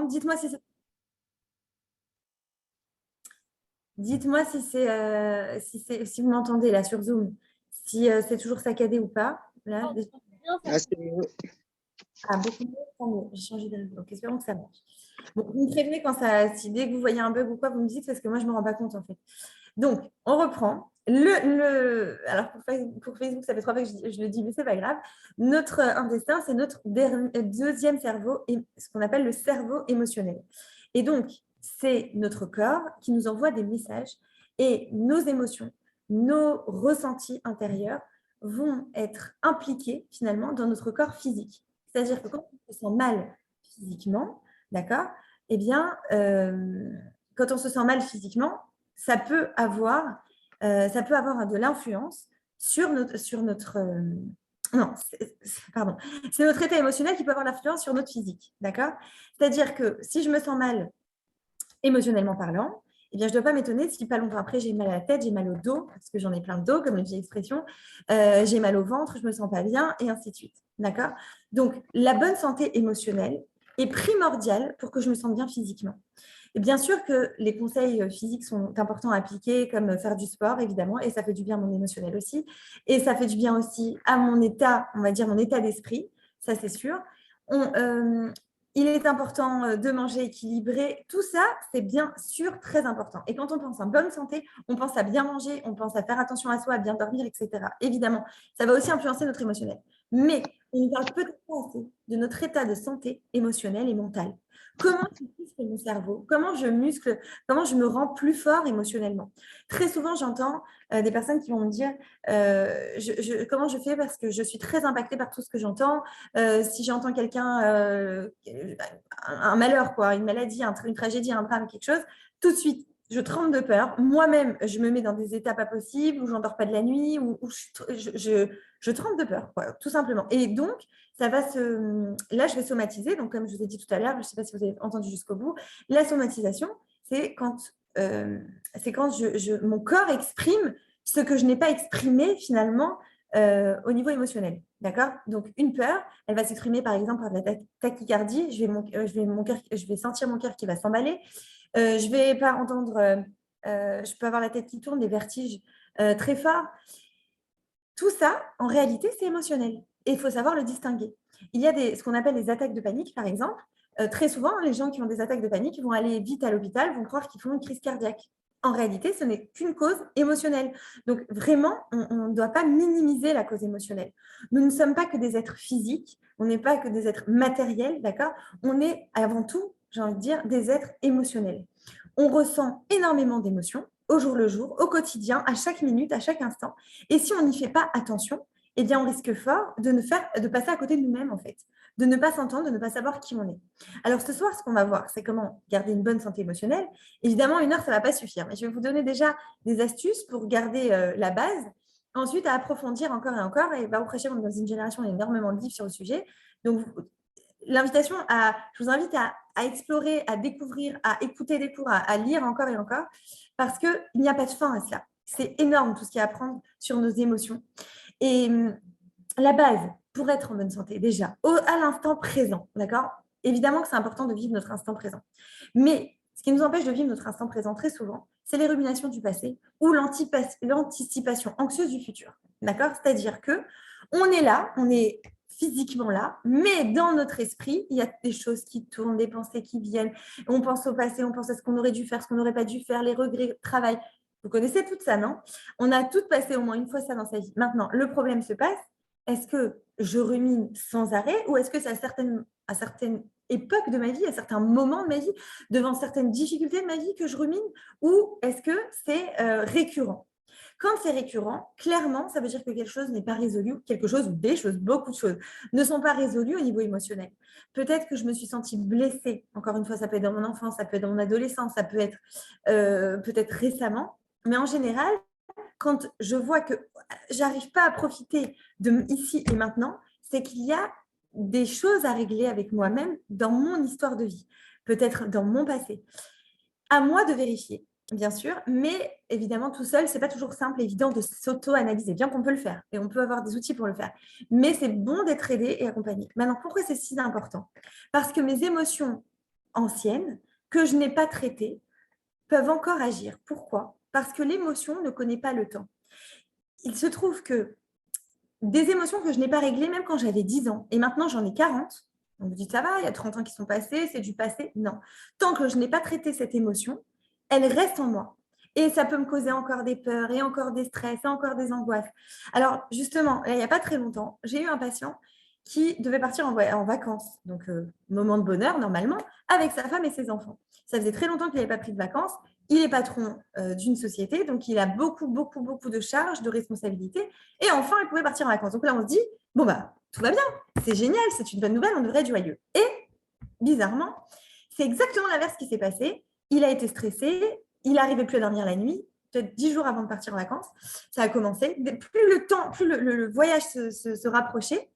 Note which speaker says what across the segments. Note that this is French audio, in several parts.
Speaker 1: Dites-moi si c'est... Dites-moi si vous m'entendez là sur Zoom, si c'est toujours saccadé ou pas. Là, déjà.
Speaker 2: Ah, c'est mieux.
Speaker 1: Ah, beaucoup mieux, tant mieux. J'ai changé de réseau. Donc, espérons que ça marche. Bon, vous me prévenez quand ça, si dès que vous voyez un bug ou quoi, vous me dites parce que moi, je ne me rends pas compte en fait. Donc, on reprend. Alors, pour Facebook, ça fait 3 fois que je le dis, mais ce n'est pas grave. Notre intestin, c'est notre deuxième cerveau, et ce qu'on appelle le cerveau émotionnel. Et donc, c'est notre corps qui nous envoie des messages et nos émotions, nos ressentis intérieurs vont être impliqués finalement dans notre corps physique. C'est-à-dire que quand on se sent mal physiquement, d'accord, eh bien, quand on se sent mal physiquement, ça peut avoir de l'influence sur notre non, pardon, c'est notre état émotionnel qui peut avoir l'influence sur notre physique, d'accord? C'est-à-dire que si je me sens mal émotionnellement parlant, eh bien, je ne dois pas m'étonner si pas longtemps après, j'ai mal à la tête, j'ai mal au dos, parce que j'en ai plein de dos, comme une vieille expression, j'ai mal au ventre, je ne me sens pas bien, et ainsi de suite. D'accord? Donc, la bonne santé émotionnelle est primordiale pour que je me sente bien physiquement. Et bien sûr que les conseils physiques sont importants à appliquer, comme faire du sport, évidemment, et ça fait du bien à mon émotionnel aussi. Et ça fait du bien aussi à mon état, on va dire mon état d'esprit, ça c'est sûr. Il est important de manger équilibré. Tout ça, c'est bien sûr très important. Et quand on pense en bonne santé, on pense à bien manger, on pense à faire attention à soi, à bien dormir, etc. Évidemment, ça va aussi influencer notre émotionnel. Mais on ne parle peut-être pas assez de notre état de santé émotionnelle et mentale. Comment je muscle mon cerveau? Comment je me rends plus fort émotionnellement? Très souvent, j'entends des personnes qui vont me dire comment je fais parce que je suis très impactée par tout ce que j'entends. Si j'entends quelqu'un, un malheur, quoi, une maladie, une tragédie, un drame, quelque chose, tout de suite, je tremble de peur. Moi-même, je me mets dans des états pas possibles, où je n'endors pas de la nuit, où je tremble de peur, quoi, tout simplement. Et donc, là, je vais somatiser. Donc, comme je vous ai dit tout à l'heure, je ne sais pas si vous avez entendu jusqu'au bout, la somatisation, c'est quand, mon corps exprime ce que je n'ai pas exprimé finalement au niveau émotionnel. D'accord? Donc, une peur, elle va s'exprimer par exemple par de la tachycardie. Je vais sentir mon cœur qui va s'emballer. Je vais pas entendre, je peux avoir la tête qui tourne, des vertiges très forts. Tout ça, en réalité, c'est émotionnel. Et il faut savoir le distinguer. Il y a ce qu'on appelle les attaques de panique, par exemple. Très souvent, les gens qui ont des attaques de panique vont aller vite à l'hôpital, vont croire qu'ils font une crise cardiaque. En réalité, ce n'est qu'une cause émotionnelle. Donc, vraiment, on ne doit pas minimiser la cause émotionnelle. Nous ne sommes pas que des êtres physiques, on n'est pas que des êtres matériels, d'accord? On est avant tout, j'ai envie de dire, des êtres émotionnels. On ressent énormément d'émotions au jour le jour, au quotidien, à chaque minute, à chaque instant. Et si on n'y fait pas attention, eh bien, on risque fort de passer à côté de nous-mêmes, en fait, de ne pas s'entendre, de ne pas savoir qui on est. Alors, ce soir, ce qu'on va voir, c'est comment garder une bonne santé émotionnelle. Évidemment, 1 heure, ça ne va pas suffire, mais je vais vous donner déjà des astuces pour garder la base. Ensuite, à approfondir encore et encore. Et au prochain, on est dans une génération, il y a énormément de livres sur le sujet. Donc, je vous invite à explorer, à découvrir, à écouter des cours, à lire encore et encore, parce qu'il n'y a pas de fin à cela. C'est énorme tout ce qu'il y a à apprendre sur nos émotions. Et la base pour être en bonne santé, déjà, à l'instant présent, d'accord? Évidemment que c'est important de vivre notre instant présent. Mais ce qui nous empêche de vivre notre instant présent très souvent, c'est les ruminations du passé ou l'anticipation anxieuse du futur. D'accord? C'est-à-dire que on est là, on est physiquement là, mais dans notre esprit, il y a des choses qui tournent, des pensées qui viennent. On pense au passé, on pense à ce qu'on aurait dû faire, ce qu'on n'aurait pas dû faire, les regrets, le travail. Vous connaissez tout ça, non? On a toutes passé au moins une fois ça dans sa vie. Maintenant, le problème se passe, est-ce que je rumine sans arrêt ou est-ce que c'est à certaines époques de ma vie, à certains moments de ma vie, devant certaines difficultés de ma vie que je rumine ou est-ce que c'est récurrent? Quand c'est récurrent, clairement, ça veut dire que quelque chose n'est pas résolu, quelque chose ou des choses, beaucoup de choses, ne sont pas résolues au niveau émotionnel. Peut-être que je me suis sentie blessée. Encore une fois, ça peut être dans mon enfance, ça peut être dans mon adolescence, ça peut être peut-être récemment. Mais en général, quand je vois que j'arrive pas à profiter de ici et maintenant, c'est qu'il y a des choses à régler avec moi-même dans mon histoire de vie, peut-être dans mon passé. À moi de vérifier, bien sûr, mais évidemment, tout seul, c'est pas toujours simple et évident de s'auto-analyser, bien qu'on peut le faire et on peut avoir des outils pour le faire. Mais c'est bon d'être aidé et accompagné. Maintenant, pourquoi c'est si important? Parce que mes émotions anciennes que je n'ai pas traitées peuvent encore agir. Pourquoi? Parce que l'émotion ne connaît pas le temps. Il se trouve que des émotions que je n'ai pas réglées même quand j'avais 10 ans et maintenant j'en ai 40, on me dit ça va, il y a 30 ans qui sont passés, c'est du passé. Non. Tant que je n'ai pas traité cette émotion, elle reste en moi. Et ça peut me causer encore des peurs et encore des stress et encore des angoisses. Alors justement, il n'y a pas très longtemps, j'ai eu un patient qui devait partir en vacances, donc moment de bonheur normalement, avec sa femme et ses enfants. Ça faisait très longtemps qu'il n'avait pas pris de vacances. Il est patron d'une société, donc il a beaucoup de charges, de responsabilités. Et enfin, il pouvait partir en vacances. Donc là, on se dit, bon, bah, tout va bien, c'est génial, c'est une bonne nouvelle, on devrait être joyeux. Et bizarrement, c'est exactement l'inverse qui s'est passé. Il a été stressé, il n'arrivait plus à dormir la nuit, peut-être 10 jours avant de partir en vacances. Ça a commencé. Plus le voyage se rapprochait,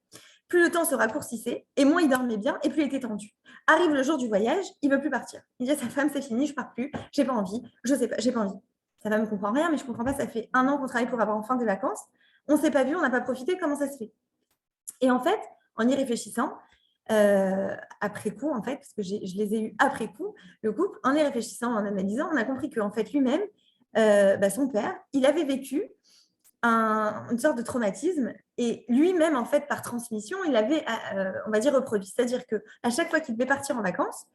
Speaker 1: plus le temps se raccourcissait, et moins il dormait bien, et plus il était tendu. Arrive le jour du voyage, il ne veut plus partir. Il dit à sa femme, c'est fini, je ne pars plus, j'ai pas envie, je sais pas, j'ai pas envie. Sa femme ne comprend rien, mais je ne comprends pas, ça fait 1 an qu'on travaille pour avoir enfin des vacances, on ne s'est pas vu, on n'a pas profité, comment ça se fait? Et en fait, en y réfléchissant, après coup, en fait, parce que je les ai eus après coup, le couple, en y réfléchissant, en analysant, on a compris qu'en fait, lui-même, son père, il avait vécu une sorte de traumatisme et lui-même, en fait, par transmission, il avait, on va dire, reproduit. C'est-à-dire qu'à chaque fois qu'il devait partir en vacances,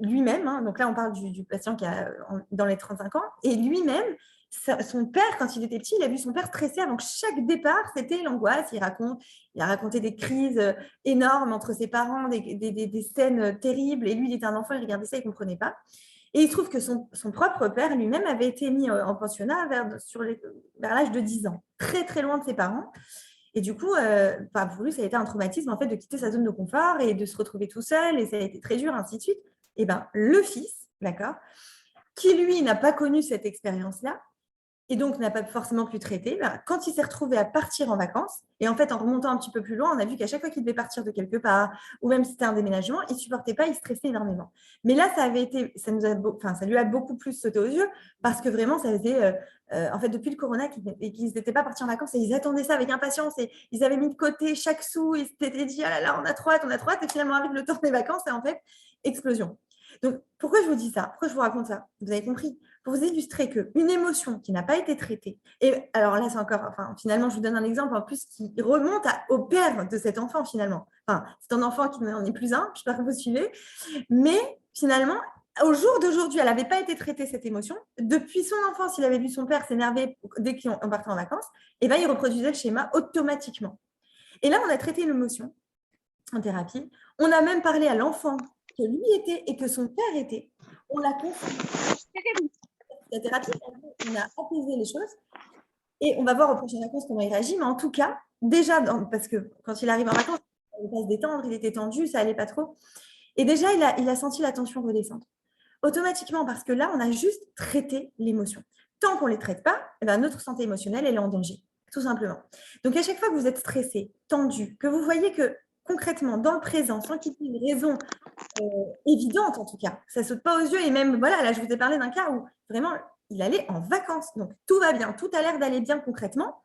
Speaker 1: lui-même, hein, donc là, on parle du patient qui a dans les 35 ans, et lui-même, son père, quand il était petit, il a vu son père stressé avant que chaque départ, c'était l'angoisse. Il a raconté des crises énormes entre ses parents, des scènes terribles, et lui, il était un enfant, il regardait ça, il ne comprenait pas. Et il se trouve que son propre père lui-même avait été mis en pensionnat vers l'âge de 10 ans, très très loin de ses parents. Et du coup, pour lui, ça a été un traumatisme en fait, de quitter sa zone de confort et de se retrouver tout seul, et ça a été très dur, ainsi de suite. Et bien, le fils, d'accord, qui lui n'a pas connu cette expérience-là, et donc n'a pas forcément pu traiter, quand il s'est retrouvé à partir en vacances, et en fait, en remontant un petit peu plus loin, on a vu qu'à chaque fois qu'il devait partir de quelque part, ou même si c'était un déménagement, il ne supportait pas, il stressait énormément. Mais là, ça lui a beaucoup plus sauté aux yeux, parce que vraiment, ça faisait, en fait, depuis le corona, qu'ils n'étaient pas partis en vacances, et ils attendaient ça avec impatience, et ils avaient mis de côté chaque sou, et ils s'étaient dit, ah là là, on a trop hâte, et finalement arrive le temps des vacances, et en fait, explosion. Donc, pourquoi je vous dis ça? Pourquoi je vous raconte ça? Vous avez compris? Pour vous illustrer qu'une émotion qui n'a pas été traitée, et alors là, c'est encore, finalement, je vous donne un exemple en plus qui remonte au père de cet enfant, finalement. C'est un enfant qui n'en est plus un, j'espère que vous suivez, mais finalement, au jour d'aujourd'hui, elle n'avait pas été traitée, cette émotion. Depuis son enfance, il avait vu son père s'énerver dès qu'on partait en vacances, et bien, il reproduisait le schéma automatiquement. Et là, on a traité l'émotion en thérapie. On a même parlé à l'enfant que lui était et que son père était. On l'a confondu. La thérapie, on a apaisé les choses et on va voir aux prochaines vacances comment il réagit. Mais en tout cas, déjà, parce que quand il arrive en vacances, il ne pas se détendre, il était tendu, ça n'allait pas trop. Et déjà, il a senti la tension redescendre. Automatiquement, parce que là, on a juste traité l'émotion. Tant qu'on ne les traite pas, notre santé émotionnelle, elle est en danger, tout simplement. Donc, à chaque fois que vous êtes stressé, tendu, que vous voyez que concrètement, dans le présent, sans qu'il y ait une raison évidente en tout cas, ça ne saute pas aux yeux, et même, voilà, là, je vous ai parlé d'un cas où vraiment, il allait en vacances, donc tout va bien, tout a l'air d'aller bien concrètement,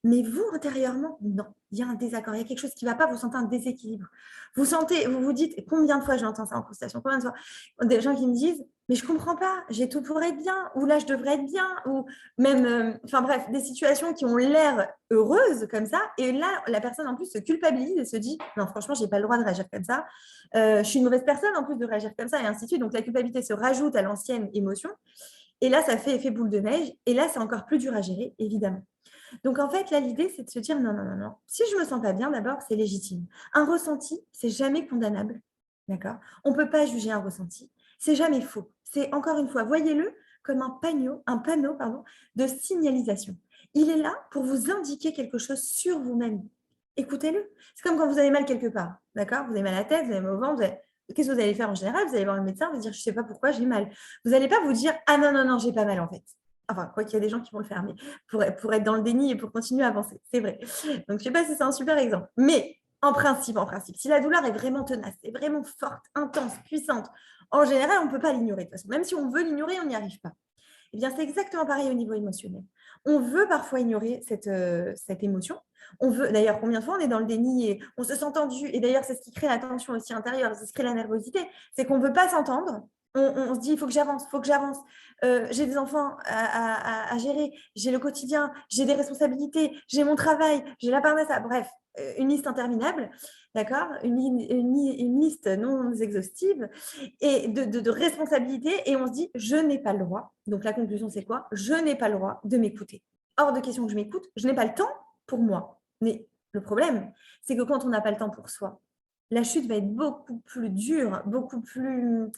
Speaker 1: mais vous, intérieurement, non, il y a un désaccord, il y a quelque chose qui ne va pas, vous sentez un déséquilibre. Vous vous dites, combien de fois j'entends ça en consultation, combien de fois des gens qui me disent, mais je ne comprends pas, j'ai tout pour être bien, ou là, je devrais être bien, ou même, bref, des situations qui ont l'air heureuses comme ça, et là, la personne en plus se culpabilise et se dit, non, franchement, je n'ai pas le droit de réagir comme ça, je suis une mauvaise personne en plus de réagir comme ça, et ainsi de suite. Donc, la culpabilité se rajoute à l'ancienne émotion, et là, ça fait effet boule de neige, et là, c'est encore plus dur à gérer, évidemment. Donc, en fait, là, l'idée, c'est de se dire non, non, non, non. Si je ne me sens pas bien, d'abord, c'est légitime. Un ressenti, c'est jamais condamnable. D'accord? On ne peut pas juger un ressenti. C'est jamais faux. C'est, encore une fois, voyez-le comme un panneau de signalisation. Il est là pour vous indiquer quelque chose sur vous-même. Écoutez-le. C'est comme quand vous avez mal quelque part. D'accord? Vous avez mal à la tête, vous avez mal au ventre. Qu'est-ce que vous allez faire en général? Vous allez voir le médecin, vous allez dire je ne sais pas pourquoi j'ai mal. Vous n'allez pas vous dire ah non, non, non, j'ai pas mal en fait. Enfin, quoi qu'il y a des gens qui vont le faire, mais pour être dans le déni et pour continuer à avancer, c'est vrai. Donc, je ne sais pas si c'est un super exemple. Mais en principe, si la douleur est vraiment tenace, est vraiment forte, intense, puissante, en général, on ne peut pas l'ignorer. De toute façon, même si on veut l'ignorer, on n'y arrive pas. Eh bien, c'est exactement pareil au niveau émotionnel. On veut parfois ignorer cette émotion. On veut, d'ailleurs, combien de fois on est dans le déni et on se sent tendu. Et d'ailleurs, c'est ce qui crée la tension aussi intérieure, c'est ce qui crée la nervosité. C'est qu'on ne veut pas s'entendre. On se dit, il faut que j'avance, il faut que j'avance. J'ai des enfants à gérer, j'ai le quotidien, j'ai des responsabilités, j'ai mon travail, j'ai la part de ça. Bref, une liste interminable, d'accord, une liste non exhaustive et de responsabilités. Et on se dit, je n'ai pas le droit. Donc, la conclusion, c'est quoi? Je n'ai pas le droit de m'écouter. Hors de question que je m'écoute, je n'ai pas le temps pour moi. Mais le problème, c'est que quand on n'a pas le temps pour soi, la chute va être beaucoup plus dure, beaucoup plus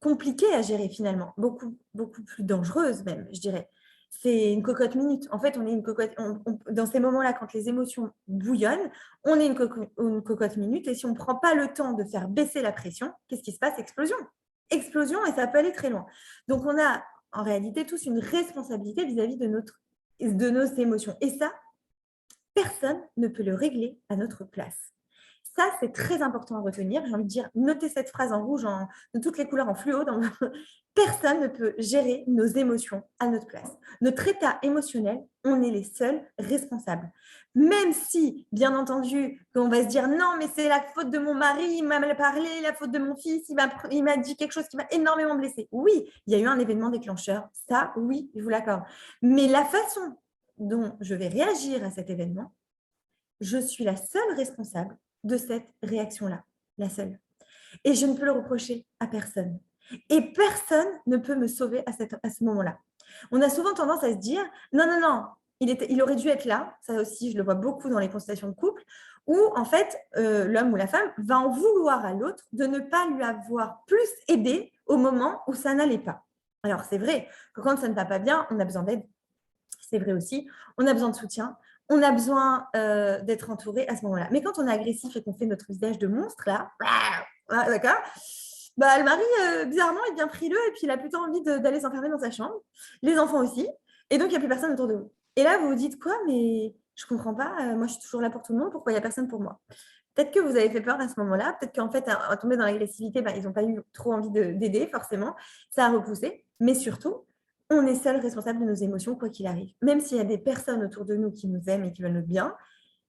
Speaker 1: compliquée à gérer finalement, beaucoup, beaucoup plus dangereuse même, je dirais. C'est une cocotte minute. En fait, on est une cocotte. Dans ces moments-là, quand les émotions bouillonnent, on est une cocotte minute. Et si on ne prend pas le temps de faire baisser la pression, qu'est-ce qui se passe? Explosion. Explosion, et ça peut aller très loin. Donc, on a en réalité tous une responsabilité vis-à-vis de nos émotions. Et ça, personne ne peut le régler à notre place. Ça, c'est très important à retenir. J'ai envie de dire, notez cette phrase en rouge, de toutes les couleurs en fluo. Personne ne peut gérer nos émotions à notre place. Notre état émotionnel, on est les seuls responsables. Même si, bien entendu, on va se dire non, mais c'est la faute de mon mari, il m'a mal parlé, la faute de mon fils, il m'a dit quelque chose qui m'a énormément blessée. Oui, il y a eu un événement déclencheur. Ça, oui, je vous l'accorde. Mais la façon dont je vais réagir à cet événement, je suis la seule responsable de cette réaction-là, la seule. Et je ne peux le reprocher à personne. Et personne ne peut me sauver à ce moment-là. On a souvent tendance à se dire, non, non, non, il aurait dû être là. Ça aussi, je le vois beaucoup dans les consultations de couple, où en fait, l'homme ou la femme va en vouloir à l'autre de ne pas lui avoir plus aidé au moment où ça n'allait pas. Alors, c'est vrai que quand ça ne va pas bien, on a besoin d'aide. C'est vrai aussi, on a besoin de soutien, on a besoin d'être entouré à ce moment-là. Mais quand on est agressif et qu'on fait notre visage de monstre, là, d'accord, bah, le mari, bizarrement, il devient frileux et puis il a plutôt envie d'aller s'enfermer dans sa chambre. Les enfants aussi. Et donc, il n'y a plus personne autour de vous. Et là, vous vous dites quoi? Mais je ne comprends pas. Moi, je suis toujours là pour tout le monde. Pourquoi il n'y a personne pour moi? Peut-être que vous avez fait peur à ce moment-là. Peut-être qu'en fait, à tomber dans l'agressivité, bah, ils n'ont pas eu trop envie d'aider, forcément. Ça a repoussé. Mais surtout, on est seul responsable de nos émotions, quoi qu'il arrive. Même s'il y a des personnes autour de nous qui nous aiment et qui veulent notre bien,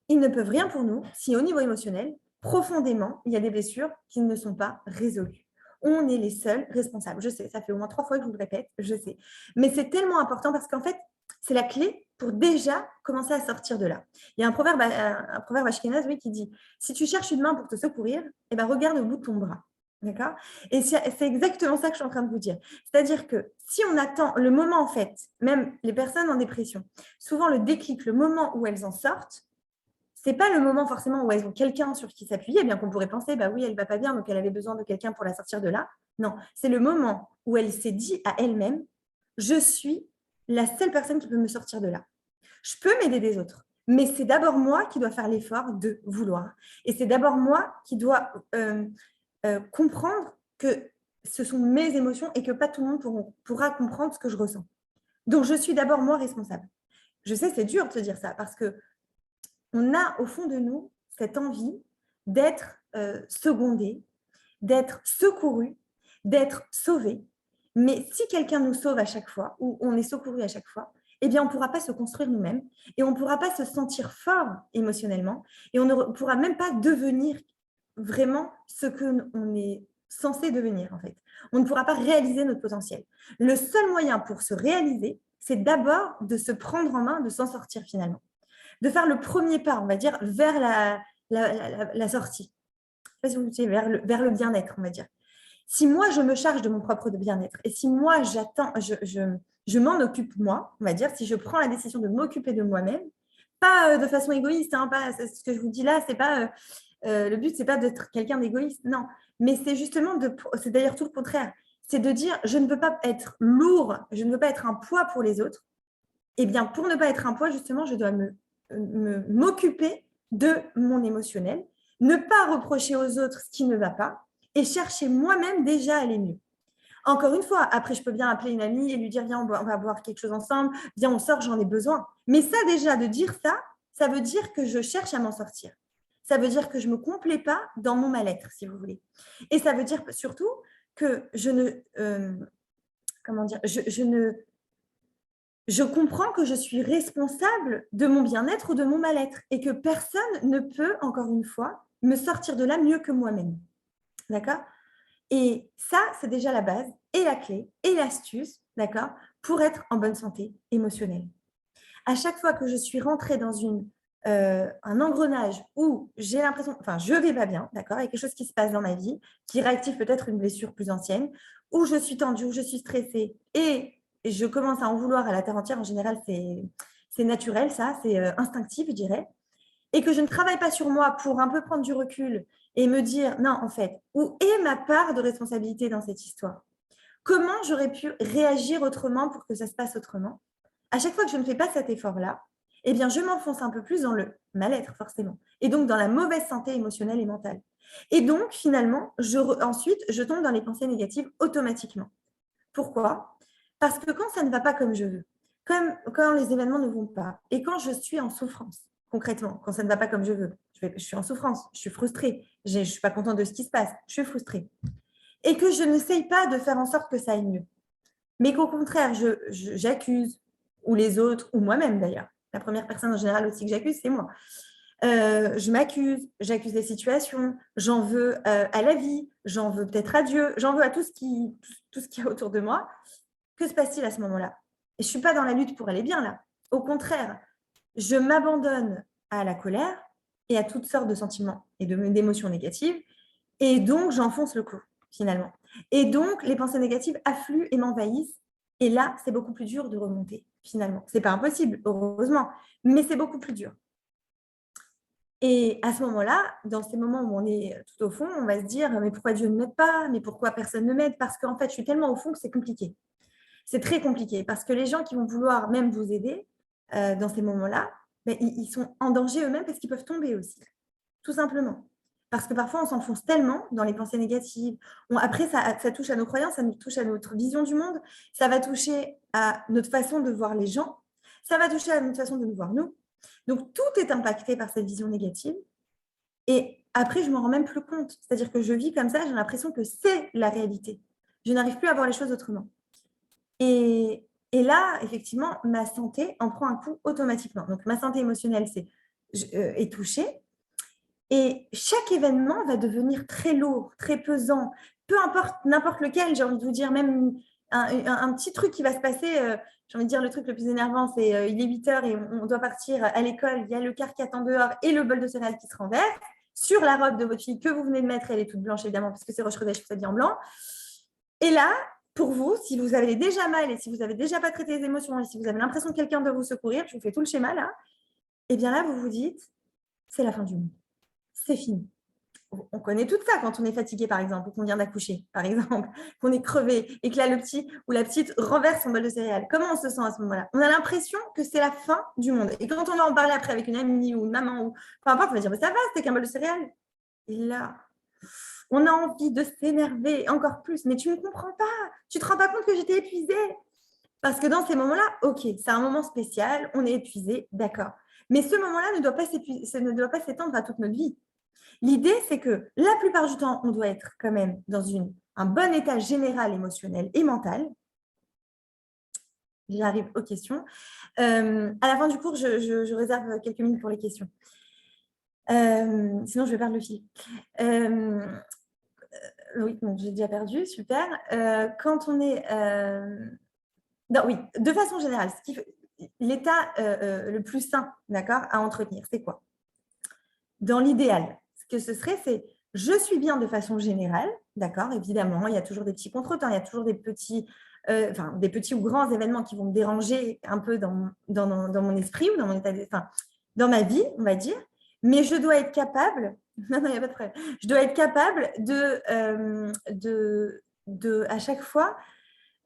Speaker 1: ils ne peuvent rien pour nous si au niveau émotionnel, profondément, il y a des blessures qui ne sont pas résolues. On est les seuls responsables. Je sais, ça fait au moins 3 fois que je vous le répète, je sais. Mais c'est tellement important parce qu'en fait, c'est la clé pour déjà commencer à sortir de là. Il y a un proverbe ashkénaze, oui, qui dit « Si tu cherches une main pour te secourir, eh ben, regarde au bout de ton bras. » D'accord? Et c'est exactement ça que je suis en train de vous dire. C'est-à-dire que si on attend le moment, en fait, même les personnes en dépression, souvent le déclic, le moment où elles en sortent, ce n'est pas le moment forcément où elles ont quelqu'un sur qui s'appuyer, bien qu'on pourrait penser, bah oui, elle ne va pas bien, donc elle avait besoin de quelqu'un pour la sortir de là. Non, c'est le moment où elle s'est dit à elle-même, je suis la seule personne qui peut me sortir de là. Je peux m'aider des autres, mais c'est d'abord moi qui dois faire l'effort de vouloir. Et c'est d'abord moi qui dois comprendre que ce sont mes émotions et que pas tout le monde pourra comprendre ce que je ressens. Donc, je suis d'abord moi responsable. Je sais, c'est dur de se dire ça parce qu'on a au fond de nous cette envie d'être secondé, d'être secouru, d'être sauvé. Mais si quelqu'un nous sauve à chaque fois ou on est secouru à chaque fois, eh bien, on ne pourra pas se construire nous-mêmes et on ne pourra pas se sentir fort émotionnellement et on ne pourra même pas devenir vraiment ce qu'on est censé devenir, en fait. On ne pourra pas réaliser notre potentiel. Le seul moyen pour se réaliser, c'est d'abord de se prendre en main, de s'en sortir finalement. De faire le premier pas, on va dire, vers la sortie. Je ne sais pas si vous savez, vers le bien-être, on va dire. Si moi, je me charge de mon propre bien-être et si moi, je m'en occupe moi, on va dire, si je prends la décision de m'occuper de moi-même, pas de façon égoïste, hein, pas ce que je vous dis là, c'est pas le but, c'est pas d'être quelqu'un d'égoïste, non, mais c'est justement c'est d'ailleurs tout le contraire, c'est de dire je ne veux pas être lourd, je ne veux pas être un poids pour les autres. Eh bien, pour ne pas être un poids, justement, je dois m'occuper de mon émotionnel, ne pas reprocher aux autres ce qui ne va pas et chercher moi-même déjà à aller mieux. Encore une fois, après, je peux bien appeler une amie et lui dire, viens, on va boire quelque chose ensemble, viens, on sort, j'en ai besoin. Mais ça, déjà, de dire ça, ça veut dire que je cherche à m'en sortir. Ça veut dire que je ne me complais pas dans mon mal-être, si vous voulez. Et ça veut dire surtout que je ne je comprends que je suis responsable de mon bien-être ou de mon mal-être et que personne ne peut, encore une fois, me sortir de là mieux que moi-même. D'accord? Et ça, c'est déjà la base et la clé et l'astuce, d'accord, pour être en bonne santé émotionnelle. À chaque fois que je suis rentrée dans un engrenage où j'ai l'impression, enfin, je ne vais pas bien, d'accord, il y a quelque chose qui se passe dans ma vie, qui réactive peut-être une blessure plus ancienne, où je suis tendue, où je suis stressée, et je commence à en vouloir à la terre entière. En général, c'est naturel, ça, c'est instinctif, je dirais, et que je ne travaille pas sur moi pour un peu prendre du recul et me dire, non, en fait, où est ma part de responsabilité dans cette histoire? Comment j'aurais pu réagir autrement pour que ça se passe autrement? À chaque fois que je ne fais pas cet effort-là, eh bien, je m'enfonce un peu plus dans le mal-être, forcément, et donc dans la mauvaise santé émotionnelle et mentale. Et donc, finalement, ensuite, je tombe dans les pensées négatives automatiquement. Pourquoi? Parce que quand ça ne va pas comme je veux, comme quand les événements ne vont pas, et quand je suis en souffrance, concrètement, quand ça ne va pas comme je veux, je suis en souffrance, je suis frustrée, je ne suis pas contente de ce qui se passe, je suis frustrée, et que je n'essaye pas de faire en sorte que ça aille mieux, mais qu'au contraire, j'accuse, ou les autres, ou moi-même d'ailleurs. La première personne en général aussi que j'accuse, c'est moi. Je m'accuse, j'accuse les situations, j'en veux à la vie, j'en veux peut-être à Dieu, j'en veux à tout ce qui est autour de moi. Que se passe-t-il à ce moment-là? Et je ne suis pas dans la lutte pour aller bien là. Au contraire, je m'abandonne à la colère et à toutes sortes de sentiments et d'émotions négatives. Et donc, j'enfonce le clou, finalement. Et donc, les pensées négatives affluent et m'envahissent. Et là, c'est beaucoup plus dur de remonter, finalement. Ce n'est pas impossible, heureusement, mais c'est beaucoup plus dur. Et à ce moment-là, dans ces moments où on est tout au fond, on va se dire, mais pourquoi Dieu ne m'aide pas? Mais pourquoi personne ne m'aide? Parce qu'en fait, je suis tellement au fond que c'est compliqué. C'est très compliqué parce que les gens qui vont vouloir même vous aider dans ces moments-là, ben, ils sont en danger eux-mêmes parce qu'ils peuvent tomber aussi, tout simplement. Parce que parfois, on s'enfonce tellement dans les pensées négatives. Après, ça touche à nos croyances, ça nous touche à notre vision du monde, ça va toucher à notre façon de voir les gens, ça va toucher à notre façon de nous voir nous. Donc, tout est impacté par cette vision négative. Et après, je ne m'en rends même plus compte. C'est-à-dire que je vis comme ça, j'ai l'impression que c'est la réalité. Je n'arrive plus à voir les choses autrement. Et là, effectivement, ma santé en prend un coup automatiquement. Donc, ma santé émotionnelle est touchée. Et chaque événement va devenir très lourd, très pesant. Peu importe, n'importe lequel, j'ai envie de vous dire, même un petit truc qui va se passer, j'ai envie de dire le truc le plus énervant, c'est il est 8 heures et on doit partir à l'école, il y a le car qui attend dehors et le bol de céréales qui se renverse sur la robe de votre fille que vous venez de mettre, elle est toute blanche évidemment, parce que c'est Roche-Rodèche, je vous en blanc. Et là, pour vous, si vous avez déjà mal et si vous n'avez déjà pas traité les émotions et si vous avez l'impression que quelqu'un doit vous secourir, je vous fais tout le schéma là, et bien là, vous vous dites, c'est la fin du monde. C'est fini. On connaît tout ça quand on est fatigué, par exemple, ou qu'on vient d'accoucher, par exemple, qu'on est crevé et que là, le petit ou la petite renverse son bol de céréales. Comment on se sent à ce moment-là? On a l'impression que c'est la fin du monde. Et quand on va en parler après avec une amie ou une maman, ou peu importe, on va dire, mais ça va, c'était qu'un bol de céréales. Et là, on a envie de s'énerver encore plus. Mais tu ne comprends pas. Tu ne te rends pas compte que j'étais épuisée. Parce que dans ces moments-là, OK, c'est un moment spécial, on est épuisé, d'accord. Mais ce moment-là ne doit pas s'étendre à toute notre vie. L'idée, c'est que la plupart du temps, on doit être quand même dans un bon état général émotionnel et mental. J'arrive aux questions. À la fin du cours, je réserve quelques minutes pour les questions. Sinon, je vais perdre le fil. Oui, donc j'ai déjà perdu, super. Quand on est... Non, oui, de façon générale, l'état le plus sain, d'accord, à entretenir, c'est quoi? Dans l'idéal, ce que ce serait, c'est je suis bien de façon générale, d'accord, évidemment, il y a toujours des petits contretemps, il y a toujours des petits ou grands événements qui vont me déranger un peu dans mon esprit ou dans mon état dans ma vie, on va dire, mais je dois être capable, non, il n'y a pas de problème, je dois être capable à chaque fois,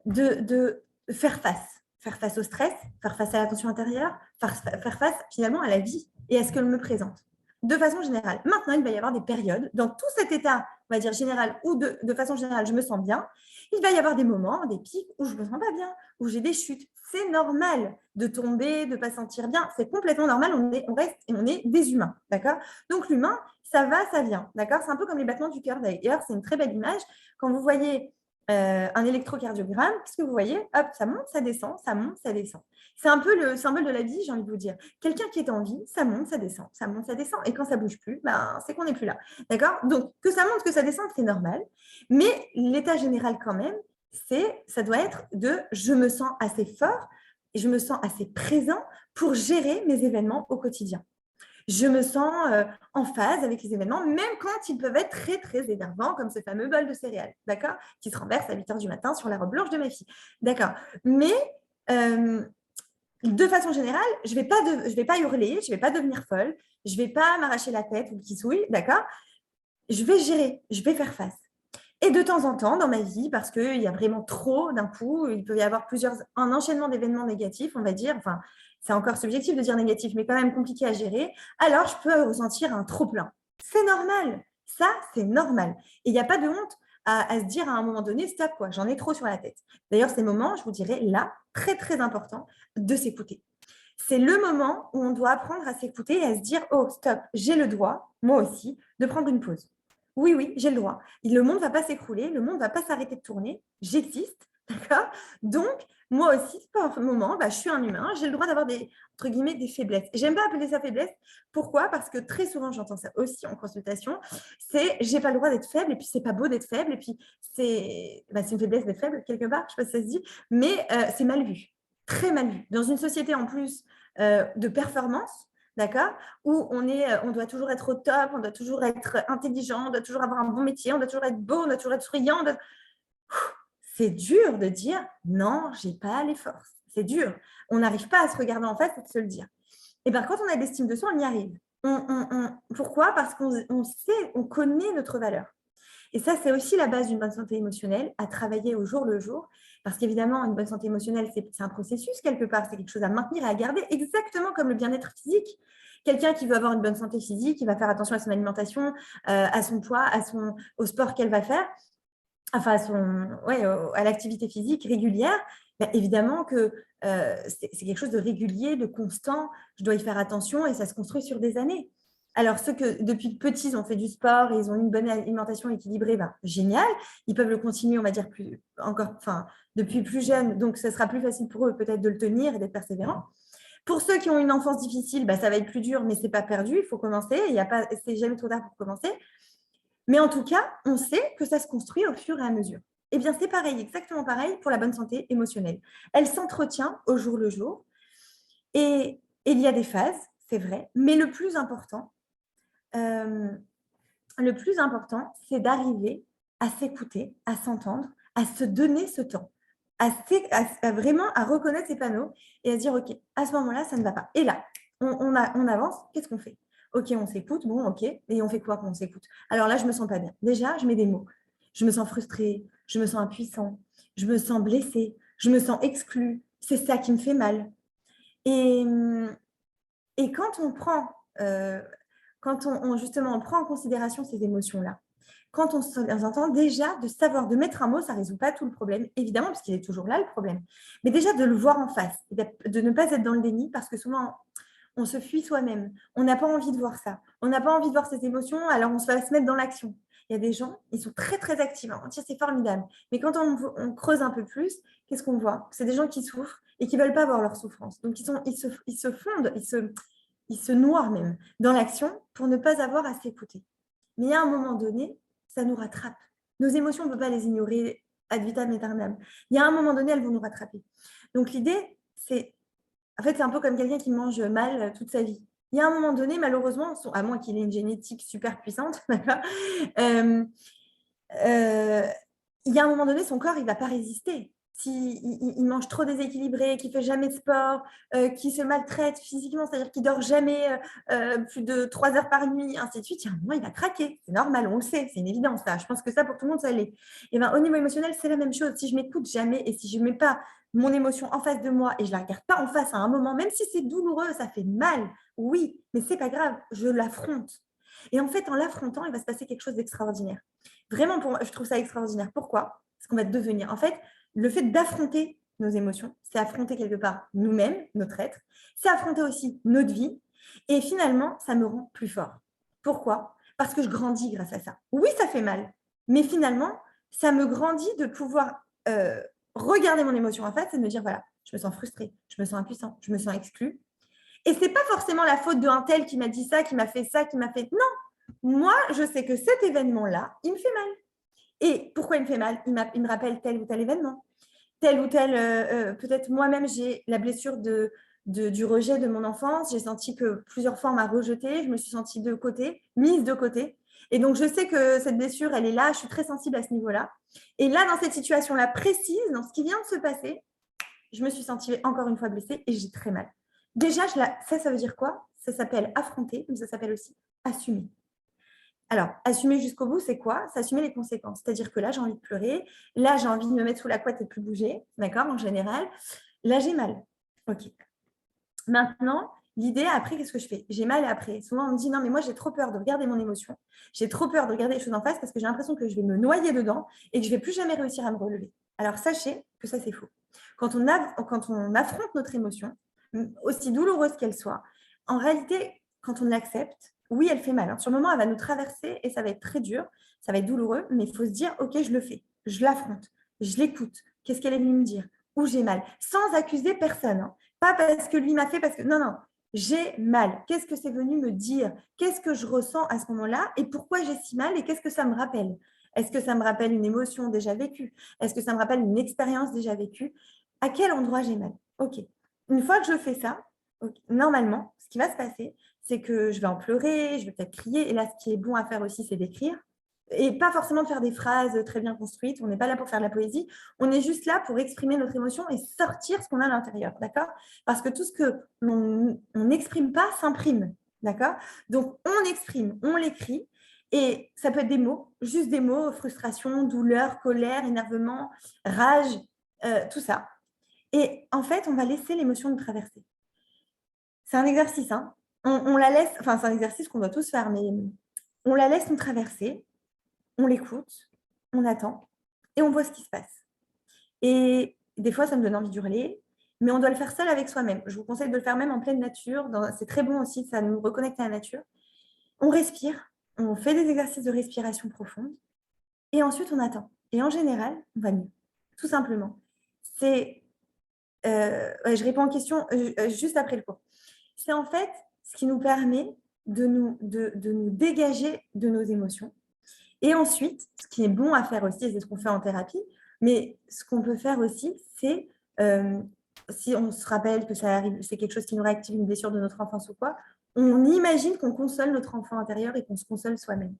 Speaker 1: de faire face au stress, faire face à la tension intérieure, faire face finalement à la vie et à ce qu'elle me présente. De façon générale. Maintenant, il va y avoir des périodes, dans tout cet état, on va dire général, ou de façon générale, je me sens bien, il va y avoir des moments, des pics où je ne me sens pas bien, où j'ai des chutes. C'est normal de tomber, de ne pas sentir bien. C'est complètement normal, on reste et on est des humains, d'accord? Donc l'humain, ça va, ça vient, d'accord? C'est un peu comme les battements du cœur d'ailleurs, c'est une très belle image. Quand vous voyez un électrocardiogramme, qu'est-ce que vous voyez? Hop, ça monte, ça descend, ça monte, ça descend. C'est un peu le symbole de la vie, j'ai envie de vous dire. Quelqu'un qui est en vie, ça monte, ça descend, ça monte, ça descend. Et quand ça bouge plus, ben, c'est qu'on n'est plus là. D'accord? Donc, que ça monte, que ça descende, c'est normal. Mais l'état général, quand même, ça doit être de je me sens assez fort et je me sens assez présent pour gérer mes événements au quotidien. Je me sens en phase avec les événements, même quand ils peuvent être très, très énervants, comme ce fameux bol de céréales, d'accord, qui se renverse à 8 h du matin sur la robe blanche de ma fille. D'accord. Mais de façon générale, je ne vais pas hurler, je ne vais pas devenir folle, je ne vais pas m'arracher la tête ou le kissouille, d'accord. Je vais gérer, je vais faire face. Et de temps en temps, dans ma vie, parce qu'il y a vraiment trop d'un coup, il peut y avoir un enchaînement d'événements négatifs, on va dire, enfin, c'est encore subjectif de dire négatif, mais quand même compliqué à gérer, alors je peux ressentir un trop-plein. C'est normal, ça, c'est normal. Et il n'y a pas de honte à se dire à un moment donné, stop, quoi, j'en ai trop sur la tête. D'ailleurs, ces moments, je vous dirais, là, très, très important de s'écouter. C'est le moment où on doit apprendre à s'écouter et à se dire, oh, stop, j'ai le droit, moi aussi, de prendre une pause. Oui, oui, j'ai le droit. Le monde ne va pas s'écrouler, le monde ne va pas s'arrêter de tourner. J'existe, d'accord. Donc, moi aussi, par moment, je suis un humain, j'ai le droit d'avoir des, entre guillemets, des faiblesses. J'aime pas appeler ça faiblesse. Pourquoi? Parce que très souvent, j'entends ça aussi en consultation, c'est j'ai pas le droit d'être faible, et puis c'est pas beau d'être faible, et puis c'est une faiblesse d'être faible, quelque part, je ne sais pas si ça se dit, mais c'est mal vu, très mal vu. Dans une société en plus de performance, d'accord, où on doit toujours être au top, on doit toujours être intelligent, on doit toujours avoir un bon métier, on doit toujours être beau, on doit toujours être souriant. C'est dur de dire non, j'ai pas les forces. C'est dur. On n'arrive pas à se regarder en face et de se le dire. Et bien, quand on a de l'estime de soi, on y arrive. Pourquoi? Parce qu'on sait, on connaît notre valeur. Et ça, c'est aussi la base d'une bonne santé émotionnelle, à travailler au jour le jour. Parce qu'évidemment, une bonne santé émotionnelle, c'est un processus quelque part, c'est quelque chose à maintenir et à garder, exactement comme le bien-être physique. Quelqu'un qui veut avoir une bonne santé physique, il va faire attention à son alimentation, à son poids, au sport qu'elle va faire, enfin à l'activité physique régulière. Évidemment que c'est quelque chose de régulier, de constant. Je dois y faire attention et ça se construit sur des années. Alors, ceux que depuis petits, ils ont fait du sport et ils ont une bonne alimentation équilibrée, génial. Ils peuvent le continuer, on va dire, depuis plus jeune. Donc, ce sera plus facile pour eux peut-être de le tenir et d'être persévérants. Pour ceux qui ont une enfance difficile, ça va être plus dur, mais ce n'est pas perdu. Il faut commencer. C'est jamais trop tard pour commencer. Mais en tout cas, on sait que ça se construit au fur et à mesure. Eh bien, c'est pareil, exactement pareil pour la bonne santé émotionnelle. Elle s'entretient au jour le jour. Et il y a des phases, c'est vrai, mais le plus important, c'est d'arriver à s'écouter, à s'entendre, à se donner ce temps, vraiment à reconnaître ces panneaux et à dire, OK, à ce moment-là, ça ne va pas. Et là, on avance, qu'est-ce qu'on fait? OK, on s'écoute, bon, OK, et on fait quoi quand on s'écoute? Alors là, je ne me sens pas bien. Déjà, je mets des mots. Je me sens frustrée, je me sens impuissant, je me sens blessée, je me sens exclue. C'est ça qui me fait mal. Et quand on prend justement on prend en considération ces émotions-là, quand on les entend, déjà de savoir, de mettre un mot, ça ne résout pas tout le problème, évidemment, parce qu'il est toujours là le problème, mais déjà de le voir en face, de ne pas être dans le déni, parce que souvent, on se fuit soi-même, on n'a pas envie de voir ça, on n'a pas envie de voir ces émotions, alors on va se mettre dans l'action. Il y a des gens, ils sont très, très actifs, c'est formidable, mais quand on creuse un peu plus, qu'est-ce qu'on voit? C'est des gens qui souffrent et qui ne veulent pas voir leur souffrance, donc ils se fondent, ils se noient même dans l'action pour ne pas avoir à s'écouter. Mais à un moment donné, ça nous rattrape. Nos émotions, on ne peut pas les ignorer ad vitam aeternam. Il y a un moment donné, elles vont nous rattraper. Donc l'idée, c'est un peu comme quelqu'un qui mange mal toute sa vie. Il y a un moment donné, malheureusement, à moins qu'il ait une génétique super puissante, il y a un moment donné, son corps, il ne va pas résister. S'il mange trop déséquilibré, qu'il ne fait jamais de sport, qu'il se maltraite physiquement, c'est-à-dire qu'il ne dort jamais plus de 3 heures par nuit, ainsi de suite, il y a un moment, il va craquer. C'est normal, on le sait, c'est une évidence. Ça. Je pense que ça, pour tout le monde, ça l'est. Et au niveau émotionnel, c'est la même chose. Si je ne m'écoute jamais et si je ne mets pas mon émotion en face de moi et je ne la regarde pas en face à un moment, même si c'est douloureux, ça fait mal, oui, mais ce n'est pas grave, je l'affronte. Et en fait, en l'affrontant, il va se passer quelque chose d'extraordinaire. Vraiment, pour moi, je trouve ça extraordinaire. Pourquoi? Parce qu'on va devenir. En fait, le fait d'affronter nos émotions, c'est affronter quelque part nous-mêmes, notre être, c'est affronter aussi notre vie. Et finalement, ça me rend plus fort. Pourquoi? Parce que je grandis grâce à ça. Oui, ça fait mal. Mais finalement, ça me grandit de pouvoir regarder mon émotion en face et de me dire, voilà, je me sens frustrée, je me sens impuissant, je me sens exclue. Et ce n'est pas forcément la faute d'un tel qui m'a dit ça, qui m'a fait ça, qui m'a fait… Non, moi, je sais que cet événement-là, il me fait mal. Et pourquoi il me fait mal? Il me rappelle tel ou tel événement. Tel ou tel, peut-être moi-même, j'ai la blessure du rejet de mon enfance. J'ai senti que plusieurs fois, on m'a rejetée. Je me suis sentie de côté, mise de côté. Et donc, je sais que cette blessure, elle est là. Je suis très sensible à ce niveau-là. Et là, dans cette situation-là précise, dans ce qui vient de se passer, je me suis sentie encore une fois blessée et j'ai très mal. Déjà, ça veut dire quoi? Ça s'appelle affronter, mais ça s'appelle aussi assumer. Alors, assumer jusqu'au bout, c'est quoi? C'est assumer les conséquences. C'est-à-dire que là, j'ai envie de pleurer. Là, j'ai envie de me mettre sous la couette et de plus bouger. D'accord? En général. Là, j'ai mal. OK. Maintenant, l'idée, après, qu'est-ce que je fais? J'ai mal après. Souvent, on me dit, non, mais moi, j'ai trop peur de regarder mon émotion. J'ai trop peur de regarder les choses en face parce que j'ai l'impression que je vais me noyer dedans et que je ne vais plus jamais réussir à me relever. Alors, sachez que ça, c'est faux. Quand on affronte notre émotion, aussi douloureuse qu'elle soit, en réalité, quand on l'accepte, oui, elle fait mal. Hein. Sur le moment, elle va nous traverser et ça va être très dur, ça va être douloureux, mais il faut se dire, OK, je le fais, je l'affronte, je l'écoute. Qu'est-ce qu'elle est venue me dire? Où j'ai mal? Sans accuser personne. Hein. Pas parce que lui m'a fait, parce que… Non, non, j'ai mal. Qu'est-ce que c'est venu me dire? Qu'est-ce que je ressens à ce moment-là? Et pourquoi j'ai si mal? Et qu'est-ce que ça me rappelle? Est-ce que ça me rappelle une émotion déjà vécue? Est-ce que ça me rappelle une expérience déjà vécue? À quel endroit j'ai mal? OK. Une fois que je fais ça, normalement, ce qui va se passer, c'est que je vais en pleurer, je vais peut-être crier. Et là, ce qui est bon à faire aussi, c'est d'écrire. Et pas forcément de faire des phrases très bien construites. On n'est pas là pour faire de la poésie. On est juste là pour exprimer notre émotion et sortir ce qu'on a à l'intérieur. D'accord? Parce que tout ce que l'on n'exprime pas s'imprime. D'accord? Donc, on exprime, on l'écrit. Et ça peut être des mots, juste des mots, frustration, douleur, colère, énervement, rage, tout ça. Et en fait, on va laisser l'émotion nous traverser. C'est un exercice, hein. On la laisse, enfin, c'est un exercice qu'on doit tous faire, mais on la laisse nous traverser, on l'écoute, on attend et on voit ce qui se passe. Et des fois, ça me donne envie d'hurler, mais on doit le faire seul avec soi-même. Je vous conseille de le faire même en pleine nature. C'est très bon aussi, ça nous reconnecte à la nature. On respire, on fait des exercices de respiration profonde et ensuite on attend. Et en général, on va mieux, tout simplement. Je réponds en question juste après le cours. C'est en fait ce qui nous permet de nous dégager de nos émotions. Et ensuite, ce qui est bon à faire aussi, c'est ce qu'on fait en thérapie, mais ce qu'on peut faire aussi, c'est, si on se rappelle que ça arrive, c'est quelque chose qui nous réactive une blessure de notre enfance ou quoi, on imagine qu'on console notre enfant intérieur et qu'on se console soi-même.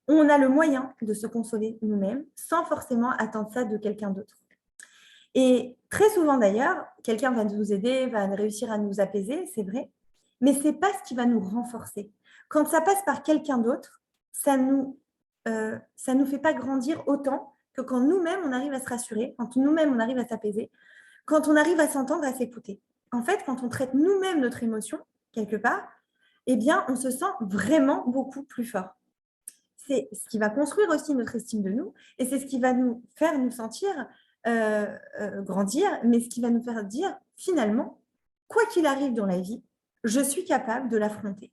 Speaker 1: On a le moyen de se consoler nous-mêmes sans forcément attendre ça de quelqu'un d'autre. Et très souvent d'ailleurs, quelqu'un va nous aider, va réussir à nous apaiser, c'est vrai, mais ce n'est pas ce qui va nous renforcer. Quand ça passe par quelqu'un d'autre, ça nous fait pas grandir autant que quand nous-mêmes, on arrive à se rassurer, quand nous-mêmes, on arrive à s'apaiser, quand on arrive à s'entendre, à s'écouter. En fait, quand on traite nous-mêmes notre émotion, quelque part, eh bien, on se sent vraiment beaucoup plus fort. C'est ce qui va construire aussi notre estime de nous et c'est ce qui va nous faire nous sentir grandir, mais ce qui va nous faire dire finalement, quoi qu'il arrive dans la vie, je suis capable de l'affronter.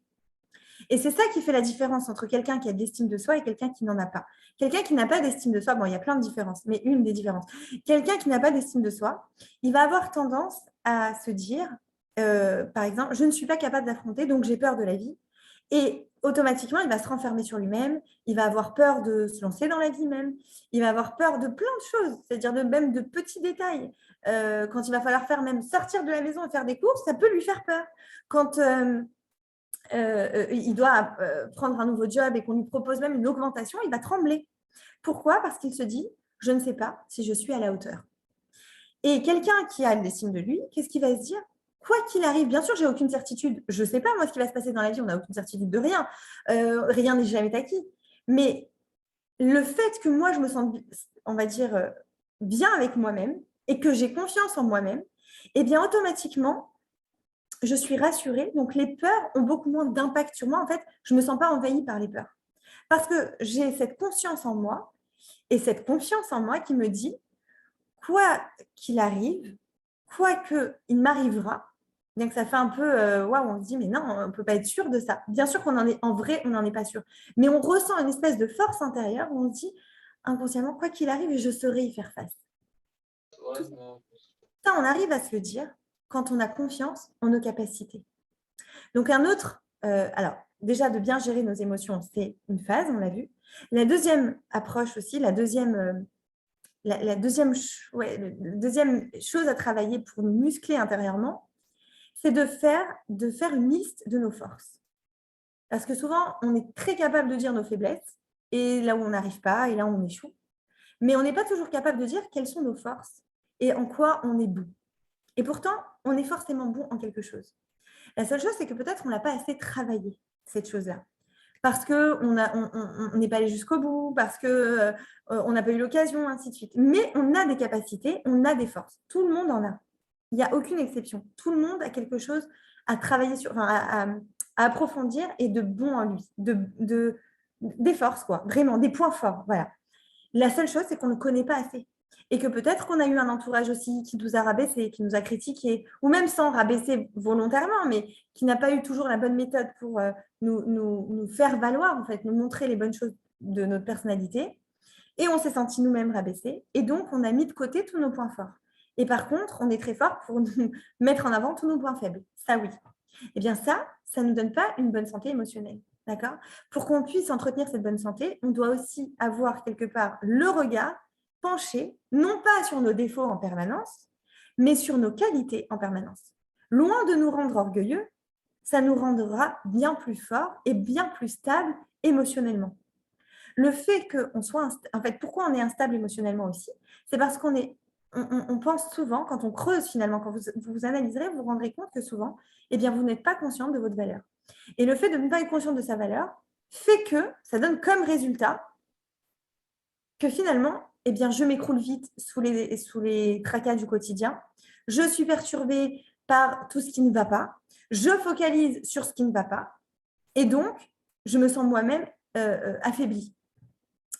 Speaker 1: Et c'est ça qui fait la différence entre quelqu'un qui a de l'estime de soi et quelqu'un qui n'en a pas. Quelqu'un qui n'a pas d'estime de soi, bon, il y a plein de différences, mais une des différences. Quelqu'un qui n'a pas d'estime de soi, il va avoir tendance à se dire, par exemple, je ne suis pas capable d'affronter, donc j'ai peur de la vie. Et automatiquement, il va se renfermer sur lui-même, il va avoir peur de se lancer dans la vie même, il va avoir peur de plein de choses, c'est-à-dire même de petits détails. Quand il va falloir faire même sortir de la maison et faire des courses, ça peut lui faire peur. Quand il doit prendre un nouveau job et qu'on lui propose même une augmentation, il va trembler. Pourquoi? Parce qu'il se dit, je ne sais pas si je suis à la hauteur. Et quelqu'un qui a l'estime de lui, qu'est-ce qu'il va se dire? Quoi qu'il arrive, bien sûr, j'ai aucune certitude. Je ne sais pas, moi, ce qui va se passer dans la vie, on n'a aucune certitude de rien. Rien n'est jamais acquis. Mais le fait que moi, je me sente, on va dire, bien avec moi-même et que j'ai confiance en moi-même, eh bien, automatiquement, je suis rassurée. Donc, les peurs ont beaucoup moins d'impact sur moi. En fait, je ne me sens pas envahie par les peurs. Parce que j'ai cette conscience en moi et cette confiance en moi qui me dit, quoi qu'il arrive, quoi qu'il m'arrivera, bien que ça fait un peu, waouh, on se dit, mais non, on ne peut pas être sûr de ça. Bien sûr qu'on en est, en vrai, on n'en est pas sûr. Mais on ressent une espèce de force intérieure où on se dit, inconsciemment, quoi qu'il arrive, je saurai y faire face. Ça, on arrive à se le dire quand on a confiance en nos capacités. Donc, un autre, alors déjà de bien gérer nos émotions, c'est une phase, on l'a vu. La deuxième approche aussi, la deuxième chose à travailler pour nous muscler intérieurement, c'est de faire une liste de nos forces. Parce que souvent, on est très capable de dire nos faiblesses, et là où on n'arrive pas, et là où on échoue. Mais on n'est pas toujours capable de dire quelles sont nos forces et en quoi on est bon. Et pourtant, on est forcément bon en quelque chose. La seule chose, c'est que peut-être on n'a pas assez travaillé cette chose-là. Parce qu'on n'est pas allé jusqu'au bout, parce qu'on n'a pas eu l'occasion, ainsi de suite. Mais on a des capacités, on a des forces. Tout le monde en a. Il n'y a aucune exception. Tout le monde a quelque chose à travailler sur, enfin, à approfondir et de bon en lui, des forces, quoi, vraiment, des points forts. Voilà. La seule chose, c'est qu'on ne connaît pas assez. Et que peut-être qu'on a eu un entourage aussi qui nous a rabaissé, qui nous a critiqué, ou même sans rabaisser volontairement, mais qui n'a pas eu toujours la bonne méthode pour nous faire valoir, en fait, nous montrer les bonnes choses de notre personnalité. Et on s'est senti nous-mêmes rabaissés. Et donc, on a mis de côté tous nos points forts. Et par contre, on est très fort pour nous mettre en avant tous nos points faibles. Ça, oui. Eh bien, ça ne nous donne pas une bonne santé émotionnelle. D'accord ? Pour qu'on puisse entretenir cette bonne santé, on doit aussi avoir quelque part le regard penché, non pas sur nos défauts en permanence, mais sur nos qualités en permanence. Loin de nous rendre orgueilleux, ça nous rendra bien plus forts et bien plus stables émotionnellement. Le fait qu'on soit, en fait, pourquoi on est instable émotionnellement aussi, c'est parce on pense souvent, quand on creuse finalement, quand vous analyserez, vous vous rendrez compte que souvent, eh bien, vous n'êtes pas consciente de votre valeur. Et le fait de ne pas être consciente de sa valeur fait que ça donne comme résultat que finalement, eh bien, je m'écroule vite sous les tracas du quotidien. Je suis perturbée par tout ce qui ne va pas. Je focalise sur ce qui ne va pas. Et donc, je me sens moi-même affaiblie.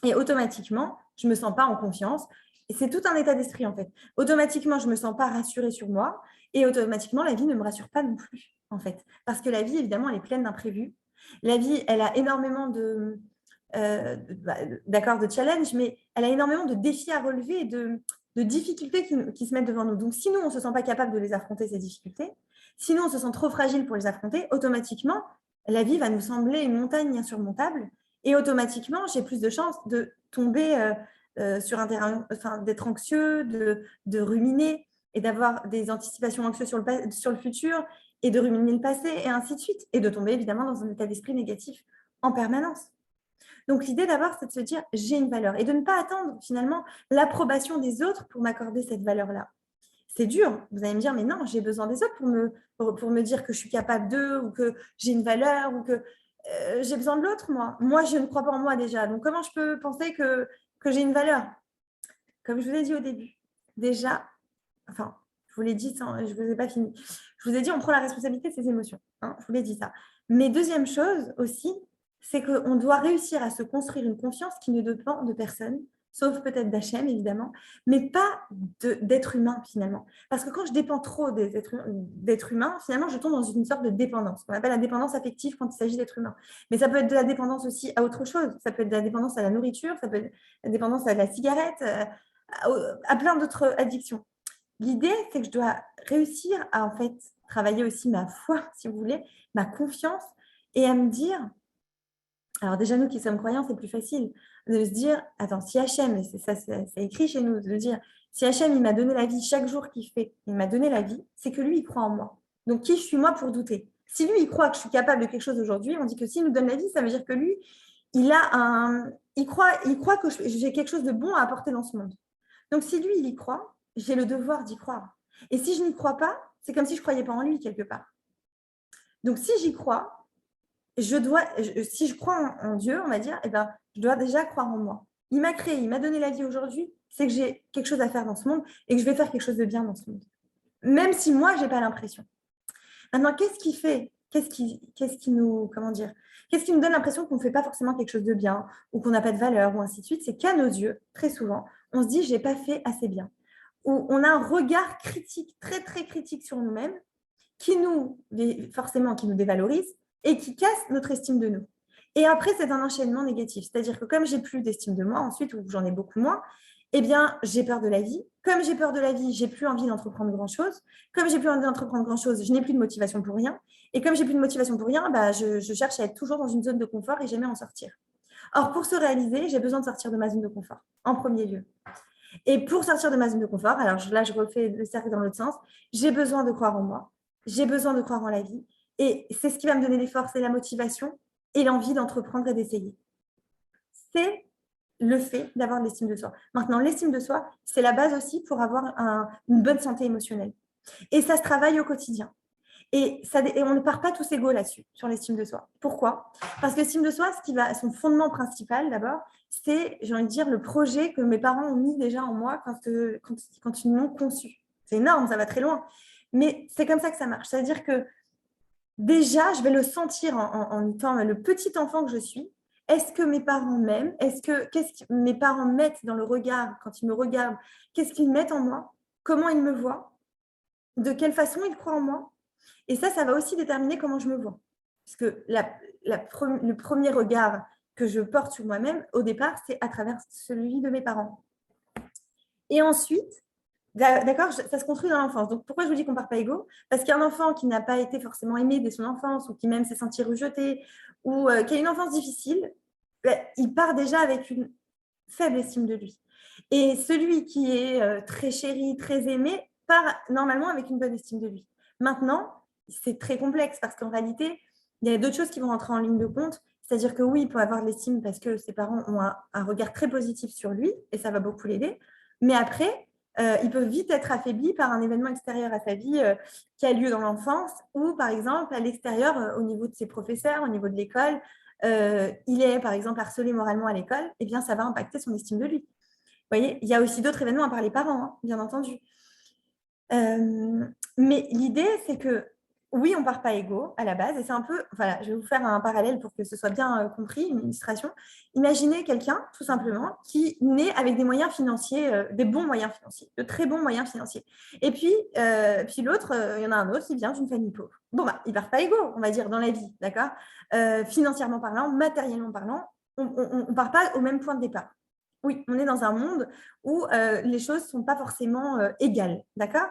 Speaker 1: Et automatiquement, je ne me sens pas en confiance. Et c'est tout un état d'esprit, en fait. Automatiquement, je ne me sens pas rassurée sur moi. Et automatiquement, la vie ne me rassure pas non plus, en fait. Parce que la vie, évidemment, elle est pleine d'imprévus. La vie, elle a énormément de challenge, mais elle a énormément de défis à relever et de difficultés qui se mettent devant nous. Donc, si nous, on ne se sent pas capable de les affronter, ces difficultés, si nous, on se sent trop fragile pour les affronter, automatiquement, la vie va nous sembler une montagne insurmontable et automatiquement, j'ai plus de chances de tomber sur un terrain, enfin, d'être anxieux, de ruminer et d'avoir des anticipations anxieuses sur le futur et de ruminer le passé et ainsi de suite, et de tomber évidemment dans un état d'esprit négatif en permanence. Donc, l'idée d'abord, c'est de se dire j'ai une valeur et de ne pas attendre finalement l'approbation des autres pour m'accorder cette valeur-là. C'est dur. Vous allez me dire, mais non, j'ai besoin des autres pour me dire que je suis capable d'eux ou que j'ai une valeur ou que j'ai besoin de l'autre, moi. Moi, je ne crois pas en moi déjà. Donc, comment je peux penser que j'ai une valeur? Comme je vous ai dit au début, déjà, enfin, je vous l'ai dit, je ne vous ai pas fini. Je vous ai dit, on prend la responsabilité de ses émotions. Hein, je vous l'ai dit ça. Mais deuxième chose aussi, c'est qu'on doit réussir à se construire une confiance qui ne dépend de personne, sauf peut-être d'Hachem, évidemment, mais pas d'être humain, finalement. Parce que quand je dépends trop d'être humain, finalement, je tombe dans une sorte de dépendance, qu'on appelle la dépendance affective quand il s'agit d'être humain. Mais ça peut être de la dépendance aussi à autre chose. Ça peut être de la dépendance à la nourriture, ça peut être de la dépendance à la cigarette, à plein d'autres addictions. L'idée, c'est que je dois réussir à, en fait, travailler aussi ma foi, si vous voulez, ma confiance, et à me dire, alors déjà, nous qui sommes croyants, c'est plus facile de se dire, attends, si Hachem, et c'est écrit chez nous, de dire, si Hachem, il m'a donné la vie chaque jour qu'il fait, il m'a donné la vie, c'est que lui, il croit en moi. Donc, qui je suis moi pour douter? Si lui, il croit que je suis capable de quelque chose aujourd'hui, on dit que s'il nous donne la vie, ça veut dire que lui, il croit que j'ai quelque chose de bon à apporter dans ce monde. Donc, si lui, il y croit, j'ai le devoir d'y croire. Et si je n'y crois pas, c'est comme si je ne croyais pas en lui quelque part. Donc, si j'y crois, si je crois en Dieu, on va dire, eh ben, je dois déjà croire en moi. Il m'a créé, il m'a donné la vie aujourd'hui, c'est que j'ai quelque chose à faire dans ce monde et que je vais faire quelque chose de bien dans ce monde. Même si moi, je n'ai pas l'impression. Maintenant, qu'est-ce qui nous donne l'impression qu'on ne fait pas forcément quelque chose de bien ou qu'on n'a pas de valeur ou ainsi de suite? C'est qu'à nos yeux, très souvent, on se dit, je n'ai pas fait assez bien. Ou on a un regard critique, très, très critique sur nous-mêmes, qui nous dévalorise et qui casse notre estime de nous. Et après, c'est un enchaînement négatif. C'est-à-dire que comme j'ai plus d'estime de moi ensuite, ou j'en ai beaucoup moins, eh bien, j'ai peur de la vie. Comme j'ai peur de la vie, j'ai plus envie d'entreprendre grand-chose. Comme j'ai plus envie d'entreprendre grand-chose, je n'ai plus de motivation pour rien. Et comme j'ai plus de motivation pour rien, bah, je cherche à être toujours dans une zone de confort et jamais en sortir. Or, pour se réaliser, j'ai besoin de sortir de ma zone de confort, en premier lieu. Et pour sortir de ma zone de confort, alors là, je refais le cercle dans l'autre sens, j'ai besoin de croire en moi, j'ai besoin de croire en la vie. Et c'est ce qui va me donner les forces et la motivation et l'envie d'entreprendre et d'essayer. C'est le fait d'avoir de l'estime de soi. Maintenant, l'estime de soi, c'est la base aussi pour avoir une bonne santé émotionnelle. Et ça se travaille au quotidien. Et on ne part pas tous égaux là-dessus, sur l'estime de soi. Pourquoi? Parce que l'estime de soi, son fondement principal, d'abord, c'est, j'ai envie de dire, le projet que mes parents ont mis déjà en moi quand ils m'ont conçu. C'est énorme, ça va très loin. Mais c'est comme ça que ça marche. C'est-à-dire que déjà, je vais le sentir en étant le petit enfant que je suis. Est-ce que mes parents m'aiment? Qu'est-ce que mes parents mettent dans le regard quand ils me regardent? Qu'est-ce qu'ils mettent en moi? Comment ils me voient? De quelle façon ils croient en moi? Et ça va aussi déterminer comment je me vois. Parce que le premier regard que je porte sur moi-même, au départ, c'est à travers celui de mes parents. Et ensuite, d'accord, ça se construit dans l'enfance. Donc, pourquoi je vous dis qu'on ne part pas égaux? Parce qu'un enfant qui n'a pas été forcément aimé dès son enfance, ou qui même s'est senti rejeté, ou qui a une enfance difficile, il part déjà avec une faible estime de lui. Et celui qui est très chéri, très aimé, part normalement avec une bonne estime de lui. Maintenant, c'est très complexe parce qu'en réalité, il y a d'autres choses qui vont rentrer en ligne de compte. C'est-à-dire que oui, il peut avoir de l'estime parce que ses parents ont un regard très positif sur lui et ça va beaucoup l'aider. Mais après, il peut vite être affaibli par un événement extérieur à sa vie qui a lieu dans l'enfance ou, par exemple, à l'extérieur, au niveau de ses professeurs, au niveau de l'école, il est, par exemple, harcelé moralement à l'école, eh bien, ça va impacter son estime de lui. Vous voyez, il y a aussi d'autres événements à part les parents, hein, bien entendu. Mais l'idée, c'est que oui, on ne part pas égaux à la base. Et c'est un peu, voilà, je vais vous faire un parallèle pour que ce soit bien compris, une illustration. Imaginez quelqu'un, tout simplement, qui naît avec des moyens financiers, des bons moyens financiers, de très bons moyens financiers. Et puis l'autre, il y en a un autre qui vient d'une famille pauvre. Bon, bah, ils ne partent pas égaux, on va dire, dans la vie, d'accord? Financièrement parlant, matériellement parlant, on ne part pas au même point de départ. Oui, on est dans un monde où les choses ne sont pas forcément égales, d'accord?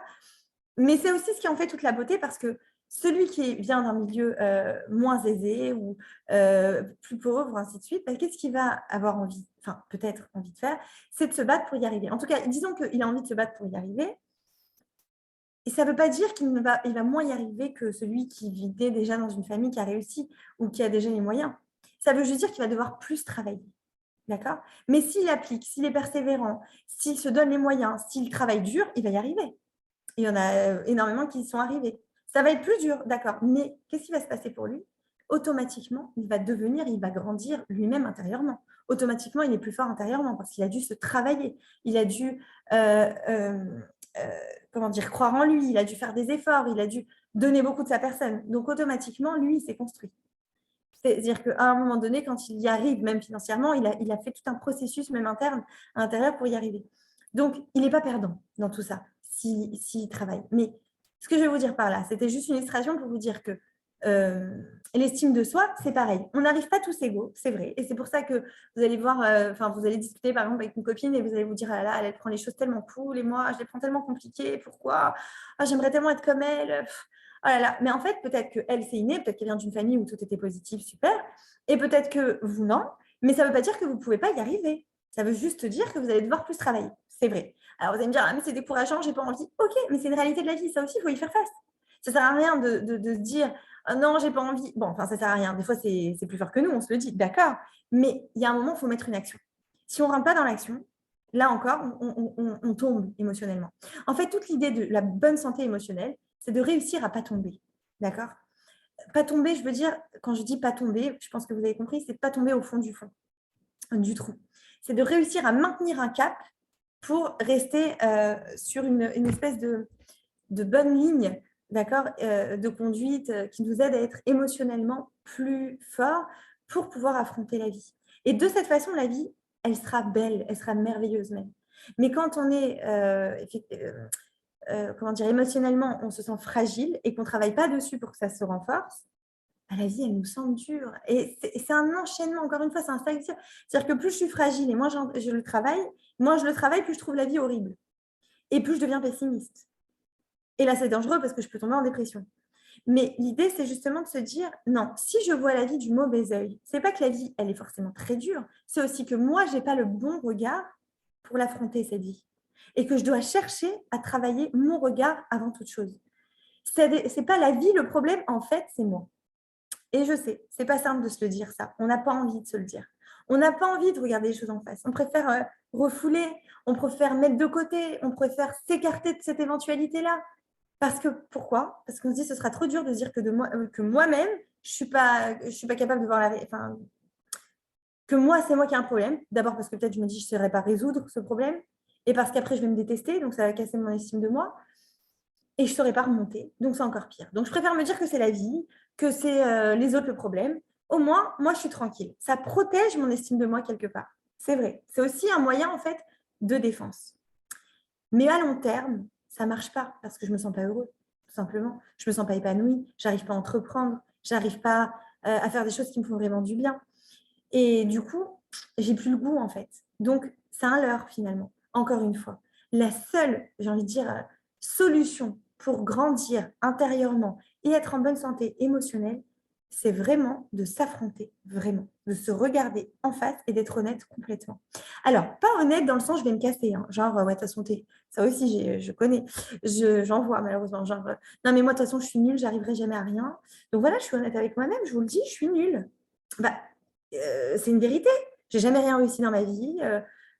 Speaker 1: Mais c'est aussi ce qui en fait toute la beauté parce que celui qui vient d'un milieu moins aisé ou plus pauvre, ainsi de suite, bah, qu'est-ce qu'il va avoir envie, enfin peut-être envie de faire, c'est de se battre pour y arriver. En tout cas, disons qu'il a envie de se battre pour y arriver. Et ça ne veut pas dire qu'il va moins y arriver que celui qui vivait déjà dans une famille qui a réussi ou qui a déjà les moyens. Ça veut juste dire qu'il va devoir plus travailler. D'accord? Mais s'il applique, s'il est persévérant, s'il se donne les moyens, s'il travaille dur, il va y arriver. Il y en a énormément qui y sont arrivés. Ça va être plus dur, d'accord. Mais qu'est-ce qui va se passer pour lui? Automatiquement, il va grandir lui-même intérieurement. Automatiquement, il est plus fort intérieurement parce qu'il a dû se travailler. Il a dû, comment dire, croire en lui. Il a dû faire des efforts. Il a dû donner beaucoup de sa personne. Donc, automatiquement, lui, il s'est construit. C'est-à-dire qu'à un moment donné, quand il y arrive, même financièrement, il a fait tout un processus, même interne, à l'intérieur, pour y arriver. Donc, il n'est pas perdant dans tout ça, s'il travaille. Mais ce que je vais vous dire par là, c'était juste une illustration pour vous dire que l'estime de soi, c'est pareil. On n'arrive pas tous égaux, c'est vrai. Et c'est pour ça que vous allez voir, vous allez discuter par exemple avec une copine et vous allez vous dire, ah là, elle prend les choses tellement cool et moi, je les prends tellement compliquées. Pourquoi? Ah, j'aimerais tellement être comme elle. Oh là là. Mais en fait, peut-être qu'elle, c'est inné, peut-être qu'elle vient d'une famille où tout était positif, super. Et peut-être que vous, non. Mais ça ne veut pas dire que vous ne pouvez pas y arriver. Ça veut juste dire que vous allez devoir plus travailler. C'est vrai. Alors, vous allez me dire, ah, mais c'est décourageant, j'ai pas envie. Ok, mais c'est une réalité de la vie. Ça aussi, il faut y faire face. Ça ne sert à rien de se dire, oh, non, j'ai pas envie. Bon, enfin, ça ne sert à rien. Des fois, c'est plus fort que nous, on se le dit, d'accord. Mais il y a un moment, il faut mettre une action. Si on ne rentre pas dans l'action, là encore, on tombe émotionnellement. En fait, toute l'idée de la bonne santé émotionnelle, c'est de réussir à ne pas tomber. D'accord? Pas tomber, je veux dire, quand je dis pas tomber, je pense que vous avez compris, c'est pas tomber au fond, du trou. C'est de réussir à maintenir un cap pour rester sur une espèce de bonne ligne, d'accord, de conduite qui nous aide à être émotionnellement plus fort pour pouvoir affronter la vie. Et de cette façon, la vie, elle sera belle, elle sera merveilleuse même. Mais quand on est comment dire, émotionnellement, on se sent fragile et qu'on ne travaille pas dessus pour que ça se renforce, bah, la vie, elle nous semble dure. Et c'est un enchaînement, encore une fois, c'est un cercle vicieux. C'est-à-dire que plus je suis fragile et moins je le travaille, plus je trouve la vie horrible. Et plus je deviens pessimiste. Et là, c'est dangereux parce que je peux tomber en dépression. Mais l'idée, c'est justement de se dire, non, si je vois la vie du mauvais œil, c'est pas que la vie, elle est forcément très dure, c'est aussi que moi, je n'ai pas le bon regard pour l'affronter, cette vie. Et que je dois chercher à travailler mon regard avant toute chose. C'est pas la vie le problème, en fait, c'est moi. Et je sais, c'est pas simple de se le dire, ça. On n'a pas envie de se le dire. On n'a pas envie de regarder les choses en face. On préfère refouler, on préfère mettre de côté, on préfère s'écarter de cette éventualité-là. Parce que, pourquoi? Parce qu'on se dit ce sera trop dur de dire que moi-même, je ne suis pas capable de voir enfin, que moi, c'est moi qui ai un problème. D'abord parce que peut-être je me dis je ne saurais pas résoudre ce problème. Et parce qu'après, je vais me détester, donc ça va casser mon estime de moi. Et je ne saurais pas remonter, donc c'est encore pire. Donc je préfère me dire que c'est la vie, que c'est les autres le problème. Au moins, moi, je suis tranquille. Ça protège mon estime de moi quelque part. C'est vrai. C'est aussi un moyen, en fait, de défense. Mais à long terme, ça ne marche pas parce que je ne me sens pas heureux, tout simplement. Je ne me sens pas épanouie, je n'arrive pas à entreprendre, je n'arrive pas à faire des choses qui me font vraiment du bien. Et du coup, j'ai plus le goût, en fait. Donc, c'est un leurre, finalement. Encore une fois. La seule, j'ai envie de dire, solution pour grandir intérieurement et être en bonne santé émotionnelle, c'est vraiment de s'affronter, vraiment, de se regarder en face et d'être honnête complètement. Alors, pas honnête dans le sens je vais me casser, hein, genre, ouais, de toute façon, ça aussi, je connais, j'en vois malheureusement, genre, non mais moi, de toute façon, je suis nulle, j'arriverai jamais à rien. Donc voilà, je suis honnête avec moi-même, je vous le dis, je suis nulle. Bah, c'est une vérité. J'ai jamais rien réussi dans ma vie.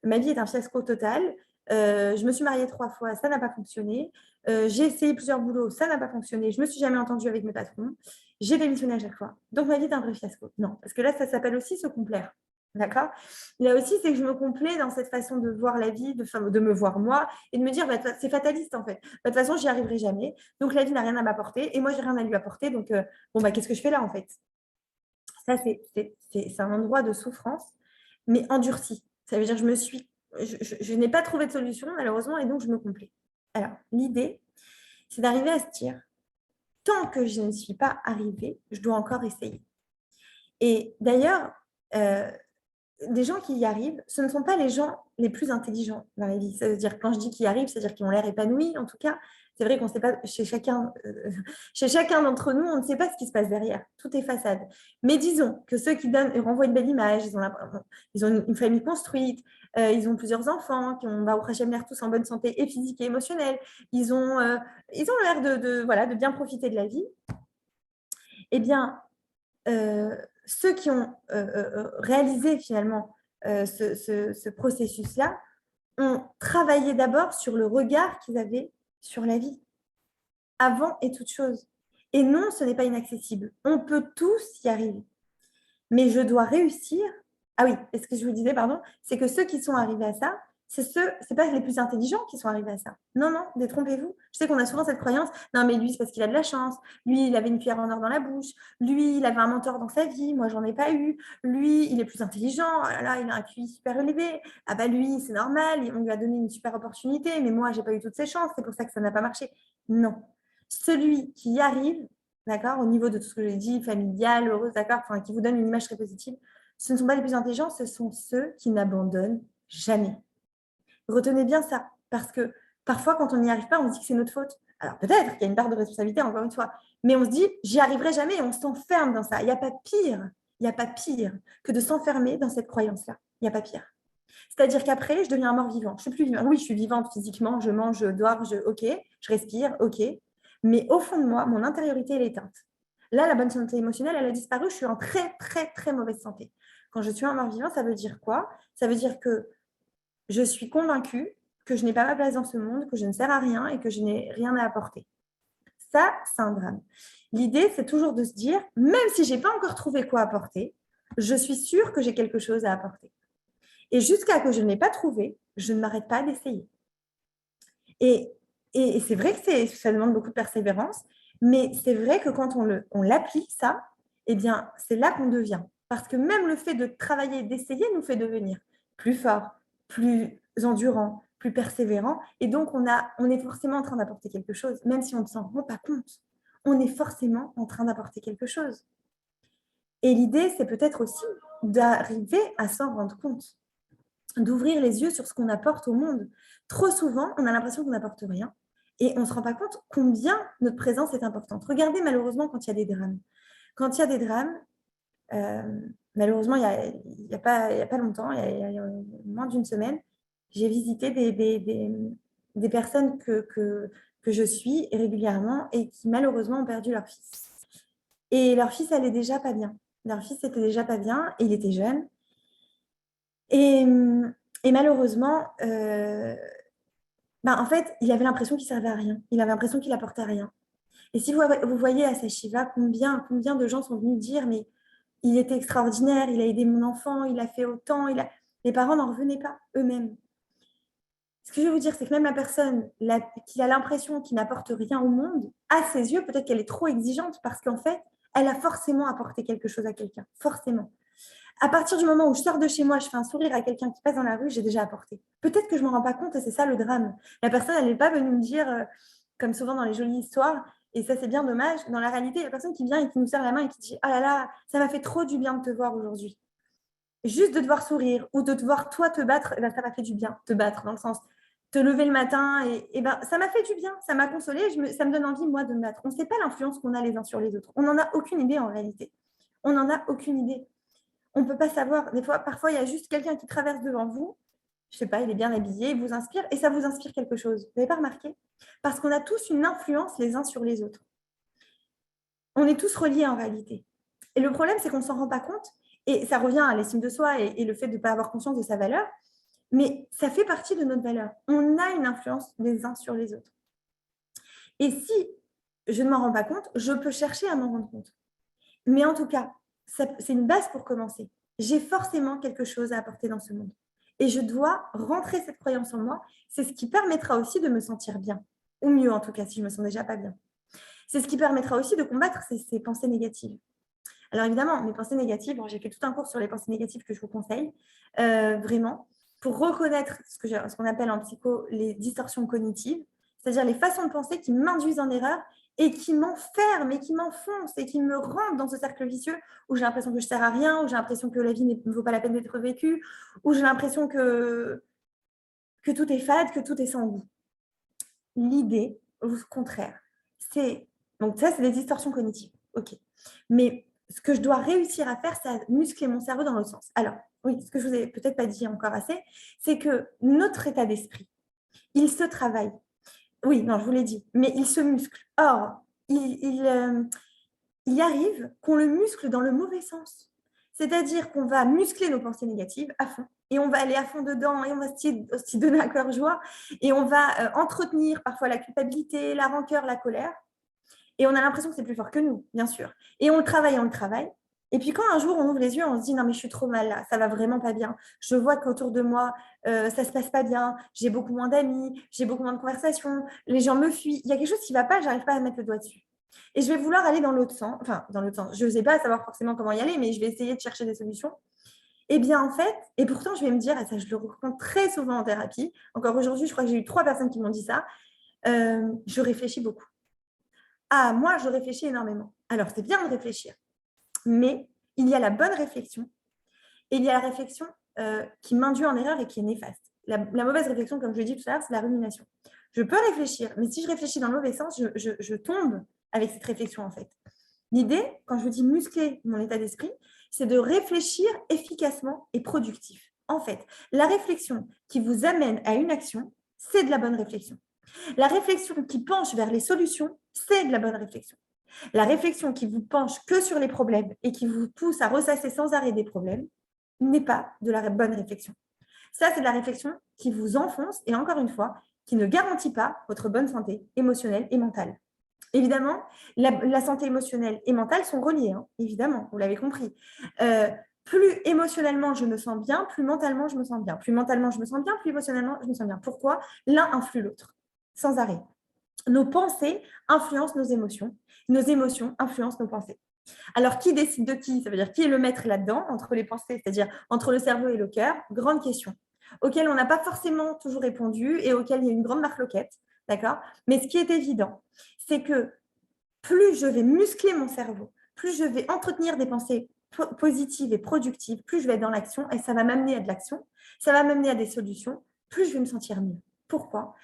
Speaker 1: Ma vie est un fiasco total. Je me suis mariée 3 fois, ça n'a pas fonctionné. J'ai essayé plusieurs boulots, ça n'a pas fonctionné. Je me suis jamais entendue avec mes patrons. J'ai démissionné à chaque fois. Donc ma vie est un vrai fiasco. Non, parce que là, ça s'appelle aussi se complaire. D'accord. Là aussi, c'est que je me complais dans cette façon de voir la vie, de me voir moi et de me dire, bah, c'est fataliste en fait. Bah, de toute façon, j'y arriverai jamais. Donc la vie n'a rien à m'apporter et moi, j'ai rien à lui apporter. Donc, bon, bah, qu'est-ce que je fais là en fait? Ça, c'est un endroit de souffrance, mais endurci. Ça veut dire que je n'ai pas trouvé de solution, malheureusement, et donc je me complais. Alors, l'idée, c'est d'arriver à se dire, tant que je ne suis pas arrivée, je dois encore essayer. Et d'ailleurs, des gens qui y arrivent, ce ne sont pas les gens les plus intelligents dans la vie. Ça veut dire, quand je dis qu'ils y arrivent, c'est-à-dire qu'ils ont l'air épanouis, en tout cas. C'est vrai qu'on ne sait pas, chez chacun d'entre nous, on ne sait pas ce qui se passe derrière. Tout est façade. Mais disons que ceux qui renvoient une belle image, ils ont une famille construite, ils ont plusieurs enfants, qui ont, au Hachem, l'air tous en bonne santé et physique et émotionnelle. Ils ont l'air voilà, de bien profiter de la vie. Eh bien, ceux qui ont réalisé finalement ce processus-là ont travaillé d'abord sur le regard qu'ils avaient sur la vie, avant et toute chose. Et non, ce n'est pas inaccessible. On peut tous y arriver. Mais je dois réussir. Ah oui, et ce que je vous disais, pardon, c'est que ceux qui sont arrivés à ça, c'est pas les plus intelligents qui sont arrivés à ça. Non, non, détrompez-vous. Je sais qu'on a souvent cette croyance, non, mais lui, c'est parce qu'il a de la chance. Lui, il avait une cuillère en or dans la bouche. Lui, il avait un mentor dans sa vie. Moi, j'en ai pas eu. Lui, il est plus intelligent. Oh là là, il a un QI super élevé. Ah bah lui, c'est normal. On lui a donné une super opportunité. Mais moi, j'ai pas eu toutes ses chances. C'est pour ça que ça n'a pas marché. Non. Celui qui y arrive, d'accord, au niveau de tout ce que j'ai dit, familial, heureuse, d'accord, enfin, qui vous donne une image très positive, ce ne sont pas les plus intelligents, ce sont ceux qui n'abandonnent jamais. Retenez bien ça, parce que parfois, quand on n'y arrive pas, on se dit que c'est notre faute. Alors peut-être qu'il y a une part de responsabilité, encore une fois, mais on se dit, j'y arriverai jamais, et on s'enferme dans ça. Il n'y a pas pire que de s'enfermer dans cette croyance-là. Il n'y a pas pire. C'est-à-dire qu'après, je deviens un mort-vivant. Je suis plus vivante. Oui, je suis vivante physiquement, je mange, je dors, ok, je respire, ok. Mais au fond de moi, mon intériorité, elle est éteinte. Là, la bonne santé émotionnelle, elle a disparu. Je suis en très, très, très mauvaise santé. Quand je suis un mort-vivant, ça veut dire quoi? Ça veut dire que je suis convaincue que je n'ai pas ma place dans ce monde, que je ne sers à rien et que je n'ai rien à apporter. Ça, c'est un drame. L'idée, c'est toujours de se dire, même si je n'ai pas encore trouvé quoi apporter, je suis sûre que j'ai quelque chose à apporter. Et jusqu'à que je ne l'ai pas trouvé, je ne m'arrête pas d'essayer. Et c'est vrai que ça demande beaucoup de persévérance, mais c'est vrai que quand on l'applique, ça, eh bien, c'est là qu'on devient. Parce que même le fait de travailler, d'essayer, nous fait devenir plus fort, plus endurant, plus persévérant. Et donc, on est forcément en train d'apporter quelque chose, même si on ne s'en rend pas compte. On est forcément en train d'apporter quelque chose. Et l'idée, c'est peut-être aussi d'arriver à s'en rendre compte, d'ouvrir les yeux sur ce qu'on apporte au monde. Trop souvent, on a l'impression qu'on n'apporte rien et on ne se rend pas compte combien notre présence est importante. Regardez malheureusement quand il y a des drames. Quand il y a des drames, malheureusement, il y a pas longtemps, il y a moins d'une semaine, j'ai visité des personnes que je suis régulièrement et qui malheureusement ont perdu leur fils. Et leur fils allait déjà pas bien. Leur fils était déjà pas bien et il était jeune. Et, et malheureusement, en fait, il avait l'impression qu'il servait à rien. Il avait l'impression qu'il apportait rien. Et si vous voyez à sa Shiva, combien de gens sont venus dire, mais il était extraordinaire, il a aidé mon enfant, il a fait autant. Les parents n'en revenaient pas eux-mêmes. Ce que je veux vous dire, c'est que même la personne qui a l'impression qu'il n'apporte rien au monde, à ses yeux, peut-être qu'elle est trop exigeante parce qu'en fait, elle a forcément apporté quelque chose à quelqu'un. Forcément. À partir du moment où je sors de chez moi, je fais un sourire à quelqu'un qui passe dans la rue, j'ai déjà apporté. Peut-être que je ne me rends pas compte et c'est ça le drame. La personne, elle n'est pas venue me dire, comme souvent dans les jolies histoires, et ça c'est bien dommage, dans la réalité, il y a la personne qui vient et qui nous serre la main et qui dit « Ah là là, ça m'a fait trop du bien de te voir aujourd'hui. » Juste de te voir sourire ou de te voir toi te battre, ça m'a fait du bien, te battre dans le sens te lever le matin, ça m'a fait du bien, ça m'a consolée, ça me donne envie, moi, de me battre. On ne sait pas l'influence qu'on a les uns sur les autres. On n'en a aucune idée en réalité. On n'en a aucune idée. On ne peut pas savoir. Parfois, il y a juste quelqu'un qui traverse devant vous, je ne sais pas, il est bien habillé, il vous inspire, et ça vous inspire quelque chose. Vous n'avez pas remarqué? Parce qu'on a tous une influence les uns sur les autres. On est tous reliés en réalité. Et le problème, c'est qu'on ne s'en rend pas compte, et ça revient à l'estime de soi et le fait de ne pas avoir conscience de sa valeur, mais ça fait partie de notre valeur. On a une influence les uns sur les autres. Et si je ne m'en rends pas compte, je peux chercher à m'en rendre compte. Mais en tout cas, c'est une base pour commencer. J'ai forcément quelque chose à apporter dans ce monde. Et je dois rentrer cette croyance en moi. C'est ce qui permettra aussi de me sentir bien. Ou mieux en tout cas, si je ne me sens déjà pas bien. C'est ce qui permettra aussi de combattre ces pensées négatives. Alors évidemment, mes pensées négatives, j'ai fait tout un cours sur les pensées négatives que je vous conseille, vraiment, pour reconnaître ce qu'on appelle en psycho les distorsions cognitives, c'est-à-dire les façons de penser qui m'induisent en erreur et qui m'enferment et qui m'enfoncent et qui me rendent dans ce cercle vicieux où j'ai l'impression que je ne sers à rien, où j'ai l'impression que la vie ne vaut pas la peine d'être vécue, où j'ai l'impression que tout est fade, que tout est sans goût. L'idée, au contraire, donc ça, c'est des distorsions cognitives. OK. Mais ce que je dois réussir à faire, c'est à muscler mon cerveau dans l'autre sens. Alors, oui, ce que je vous ai peut-être pas dit encore assez, c'est que notre état d'esprit, il se travaille. Oui, non, je vous l'ai dit, mais il se muscle. Or, il arrive qu'on le muscle dans le mauvais sens. C'est-à-dire qu'on va muscler nos pensées négatives à fond et on va aller à fond dedans et on va s'y donner à cœur joie et on va entretenir parfois la culpabilité, la rancœur, la colère. Et on a l'impression que c'est plus fort que nous, bien sûr. Et on le travaille. Et puis quand un jour on ouvre les yeux, on se dit non mais je suis trop mal là, ça va vraiment pas bien. Je vois qu'autour de moi, ça se passe pas bien, j'ai beaucoup moins d'amis, j'ai beaucoup moins de conversations, les gens me fuient. Il y a quelque chose qui va pas, j'arrive pas à mettre le doigt dessus. Et je vais vouloir aller dans l'autre sens, je ne sais pas savoir forcément comment y aller, mais je vais essayer de chercher des solutions. Eh bien, en fait, et pourtant, je vais me dire, et ça, je le rencontre très souvent en thérapie, encore aujourd'hui, je crois que j'ai eu 3 personnes qui m'ont dit ça, je réfléchis beaucoup. Ah, moi, je réfléchis énormément. Alors, c'est bien de réfléchir, mais il y a la bonne réflexion et il y a la réflexion qui m'induit en erreur et qui est néfaste. La mauvaise réflexion, comme je l'ai dit tout à l'heure, c'est la rumination. Je peux réfléchir, mais si je réfléchis dans le mauvais sens, je tombe avec cette réflexion, en fait. L'idée, quand je vous dis muscler mon état d'esprit, c'est de réfléchir efficacement et productif. En fait, la réflexion qui vous amène à une action, c'est de la bonne réflexion. La réflexion qui penche vers les solutions, c'est de la bonne réflexion. La réflexion qui vous penche que sur les problèmes et qui vous pousse à ressasser sans arrêt des problèmes n'est pas de la bonne réflexion. Ça, c'est de la réflexion qui vous enfonce et encore une fois, qui ne garantit pas votre bonne santé émotionnelle et mentale. Évidemment, la santé émotionnelle et mentale sont reliées, hein, évidemment, vous l'avez compris. Plus émotionnellement je me sens bien, plus mentalement je me sens bien. Plus mentalement je me sens bien, plus émotionnellement je me sens bien. Pourquoi? L'un influe l'autre, sans arrêt. Nos pensées influencent nos émotions influencent nos pensées. Alors, qui décide de qui? Ça veut dire qui est le maître là-dedans, entre les pensées, c'est-à-dire entre le cerveau et le cœur? Grande question, auquel on n'a pas forcément toujours répondu et auquel il y a une grande marloquette, d'accord? Mais ce qui est évident, c'est que plus je vais muscler mon cerveau, plus je vais entretenir des pensées positive et productive, plus je vais être dans l'action et ça va m'amener à de l'action, ça va m'amener à des solutions, plus je vais me sentir mieux. Pourquoi?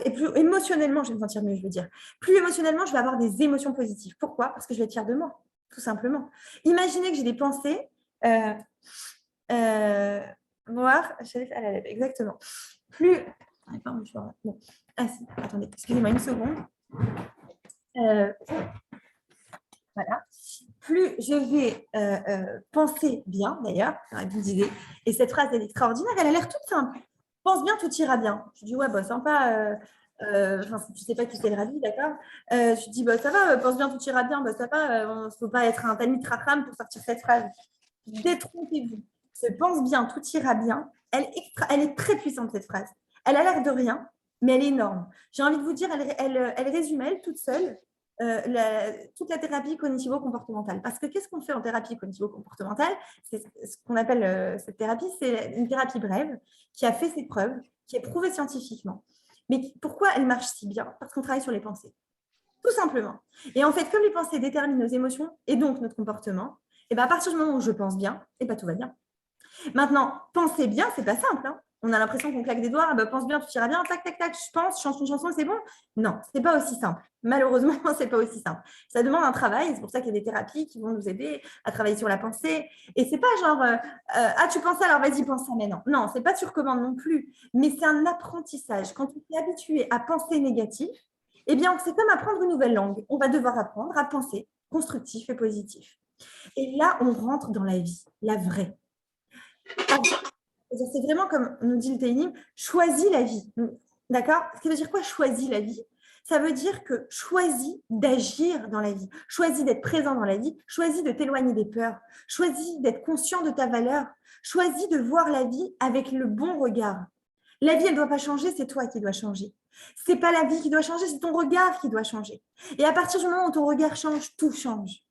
Speaker 1: Et plus émotionnellement, je vais me sentir mieux, je veux dire. Plus émotionnellement, je vais avoir des émotions positives. Pourquoi? Parce que je vais être fière de moi, tout simplement. Imaginez que j'ai des pensées. Voir, à la lèvre, exactement. Plus. Bon. Ah, si. Attendez, excusez-moi une seconde. Voilà. Plus je vais penser bien, d'ailleurs, une idée. Et cette phrase, elle est extraordinaire, elle a l'air toute simple. Pense bien, tout ira bien. Je dis, ouais, bah, sympa. Si tu ne sais pas qui c'est le rabbi, d'accord. Je dis, bah, ça va, pense bien, tout ira bien. Bah, ça va, il ne faut pas être un Talmid Racham pour sortir cette phrase. Détrompez-vous. Se pense bien, tout ira bien. Elle est très puissante, cette phrase. Elle a l'air de rien, mais elle est énorme. J'ai envie de vous dire, elle résume, elle, toute seule, toute la thérapie cognitivo-comportementale. Parce que qu'est-ce qu'on fait en thérapie cognitivo-comportementale? C'est ce qu'on appelle cette thérapie, c'est une thérapie brève qui a fait ses preuves, qui est prouvée scientifiquement. Mais pourquoi elle marche si bien? Parce qu'on travaille sur les pensées. Tout simplement. Et en fait, comme les pensées déterminent nos émotions et donc notre comportement, et ben à partir du moment où je pense bien, et ben tout va bien. Maintenant, penser bien, c'est pas simple. Hein. On a l'impression qu'on claque des doigts, ah ben, pense bien, tout ira bien, tac, tac, tac, je pense, je chante une chanson, c'est bon. Non, c'est pas aussi simple. Malheureusement, c'est pas aussi simple. Ça demande un travail, c'est pour ça qu'il y a des thérapies qui vont nous aider à travailler sur la pensée. Et c'est pas genre, ah, tu penses ça, alors vas-y, pense ça, mais non. Non, c'est pas sur commande non plus, mais c'est un apprentissage. Quand on est habitué à penser négatif, eh bien, c'est comme apprendre une nouvelle langue. On va devoir apprendre à penser constructif et positif. Et là, on rentre dans la vie, la vraie. C'est vraiment comme nous dit le Teilim, choisis la vie. D'accord? Ça veut dire quoi, choisis la vie? Ça veut dire que choisis d'agir dans la vie, choisis d'être présent dans la vie, choisis de t'éloigner des peurs, choisis d'être conscient de ta valeur, choisis de voir la vie avec le bon regard. La vie, elle ne doit pas changer, c'est toi qui dois changer. Ce n'est pas la vie qui doit changer, c'est ton regard qui doit changer. Et à partir du moment où ton regard change, tout change.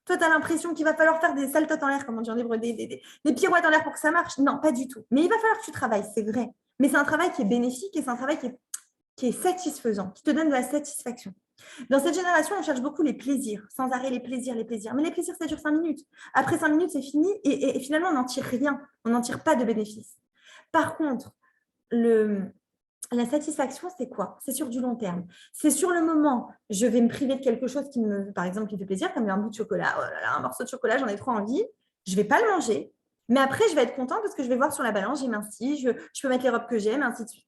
Speaker 1: Toi, tu as l'impression qu'il va falloir faire des saltotes en l'air, comme on dit en hébreu, des pirouettes en l'air pour que ça marche. Non, pas du tout. Mais il va falloir que tu travailles, c'est vrai. Mais c'est un travail qui est bénéfique et c'est un travail qui est satisfaisant, qui te donne de la satisfaction. Dans cette génération, on cherche beaucoup les plaisirs, sans arrêt les plaisirs, les plaisirs. Mais les plaisirs, ça dure 5 minutes. Après 5 minutes, c'est fini et finalement, on n'en tire rien. On n'en tire pas de bénéfice. Par contre, la satisfaction, c'est quoi? C'est sur du long terme. C'est sur le moment, je vais me priver de quelque chose qui par exemple, qui me fait plaisir, comme un bout de chocolat. Oh là là, un morceau de chocolat, j'en ai trop envie. Je ne vais pas le manger. Mais après, je vais être contente parce que je vais voir sur la balance, j'ai minci, je peux mettre les robes que j'aime, ainsi de suite.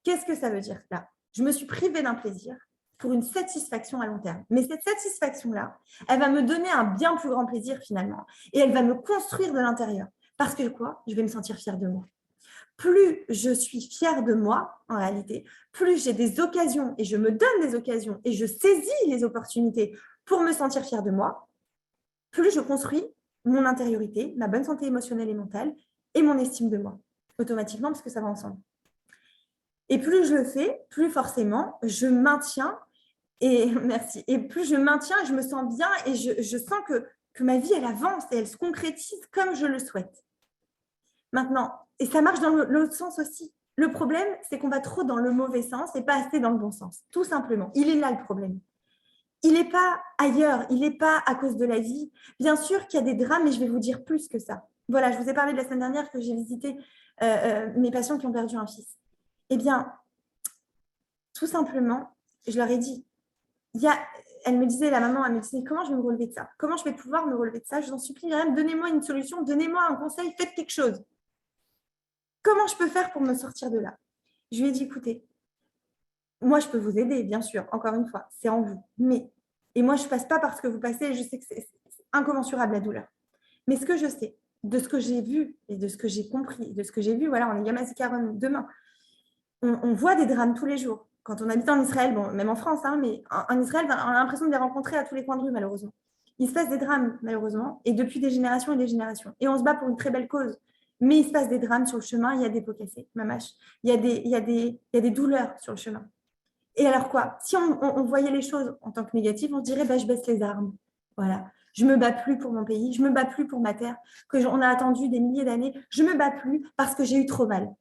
Speaker 1: Qu'est-ce que ça veut dire là? Je me suis privée d'un plaisir pour une satisfaction à long terme. Mais cette satisfaction-là, elle va me donner un bien plus grand plaisir finalement. Et elle va me construire de l'intérieur. Parce que quoi? Je vais me sentir fière de moi. Plus je suis fière de moi, en réalité, plus j'ai des occasions et je me donne des occasions et je saisis les opportunités pour me sentir fière de moi, plus je construis mon intériorité, ma bonne santé émotionnelle et mentale et mon estime de moi, automatiquement, parce que ça va ensemble. Et plus je le fais, plus forcément, je maintiens, et merci, et plus je maintiens, je me sens bien et je sens que ma vie, elle avance et elle se concrétise comme je le souhaite. Maintenant, et ça marche dans l'autre sens aussi. Le problème, c'est qu'on va trop dans le mauvais sens et pas assez dans le bon sens. Tout simplement. Il est là le problème. Il n'est pas ailleurs. Il n'est pas à cause de la vie. Bien sûr qu'il y a des drames, mais je vais vous dire plus que ça. Voilà, je vous ai parlé de la semaine dernière que j'ai visité mes patients qui ont perdu un fils. Eh bien, tout simplement, je leur ai dit, elle me disait, la maman, elle me disait, comment je vais me relever de ça? Comment je vais pouvoir me relever de ça? Je vous en supplie, donnez-moi une solution, donnez-moi un conseil, faites quelque chose. Comment je peux faire pour me sortir de là? Je lui ai dit, écoutez, moi, je peux vous aider, bien sûr, encore une fois, c'est en vous. Et moi, je ne passe pas par ce que vous passez, je sais que c'est incommensurable la douleur. Mais ce que je sais, de ce que j'ai vu et de ce que j'ai compris, de ce que j'ai vu, voilà, on est Yom HaZikaron demain. On voit des drames tous les jours. Quand on habite en Israël, bon, même en France, hein, mais en Israël, on a l'impression de les rencontrer à tous les coins de rue, malheureusement. Il se passe des drames, malheureusement, et depuis des générations et des générations. Et on se bat pour une très belle cause. Mais il se passe des drames sur le chemin, il y a des pots cassés, mamache. Il y a des douleurs sur le chemin. Et alors quoi? Si on voyait les choses en tant que négatives, on se dirait, je baisse les armes. Voilà. Je ne me bats plus pour mon pays, je ne me bats plus pour ma terre, on a attendu des milliers d'années. Je ne me bats plus parce que j'ai eu trop mal.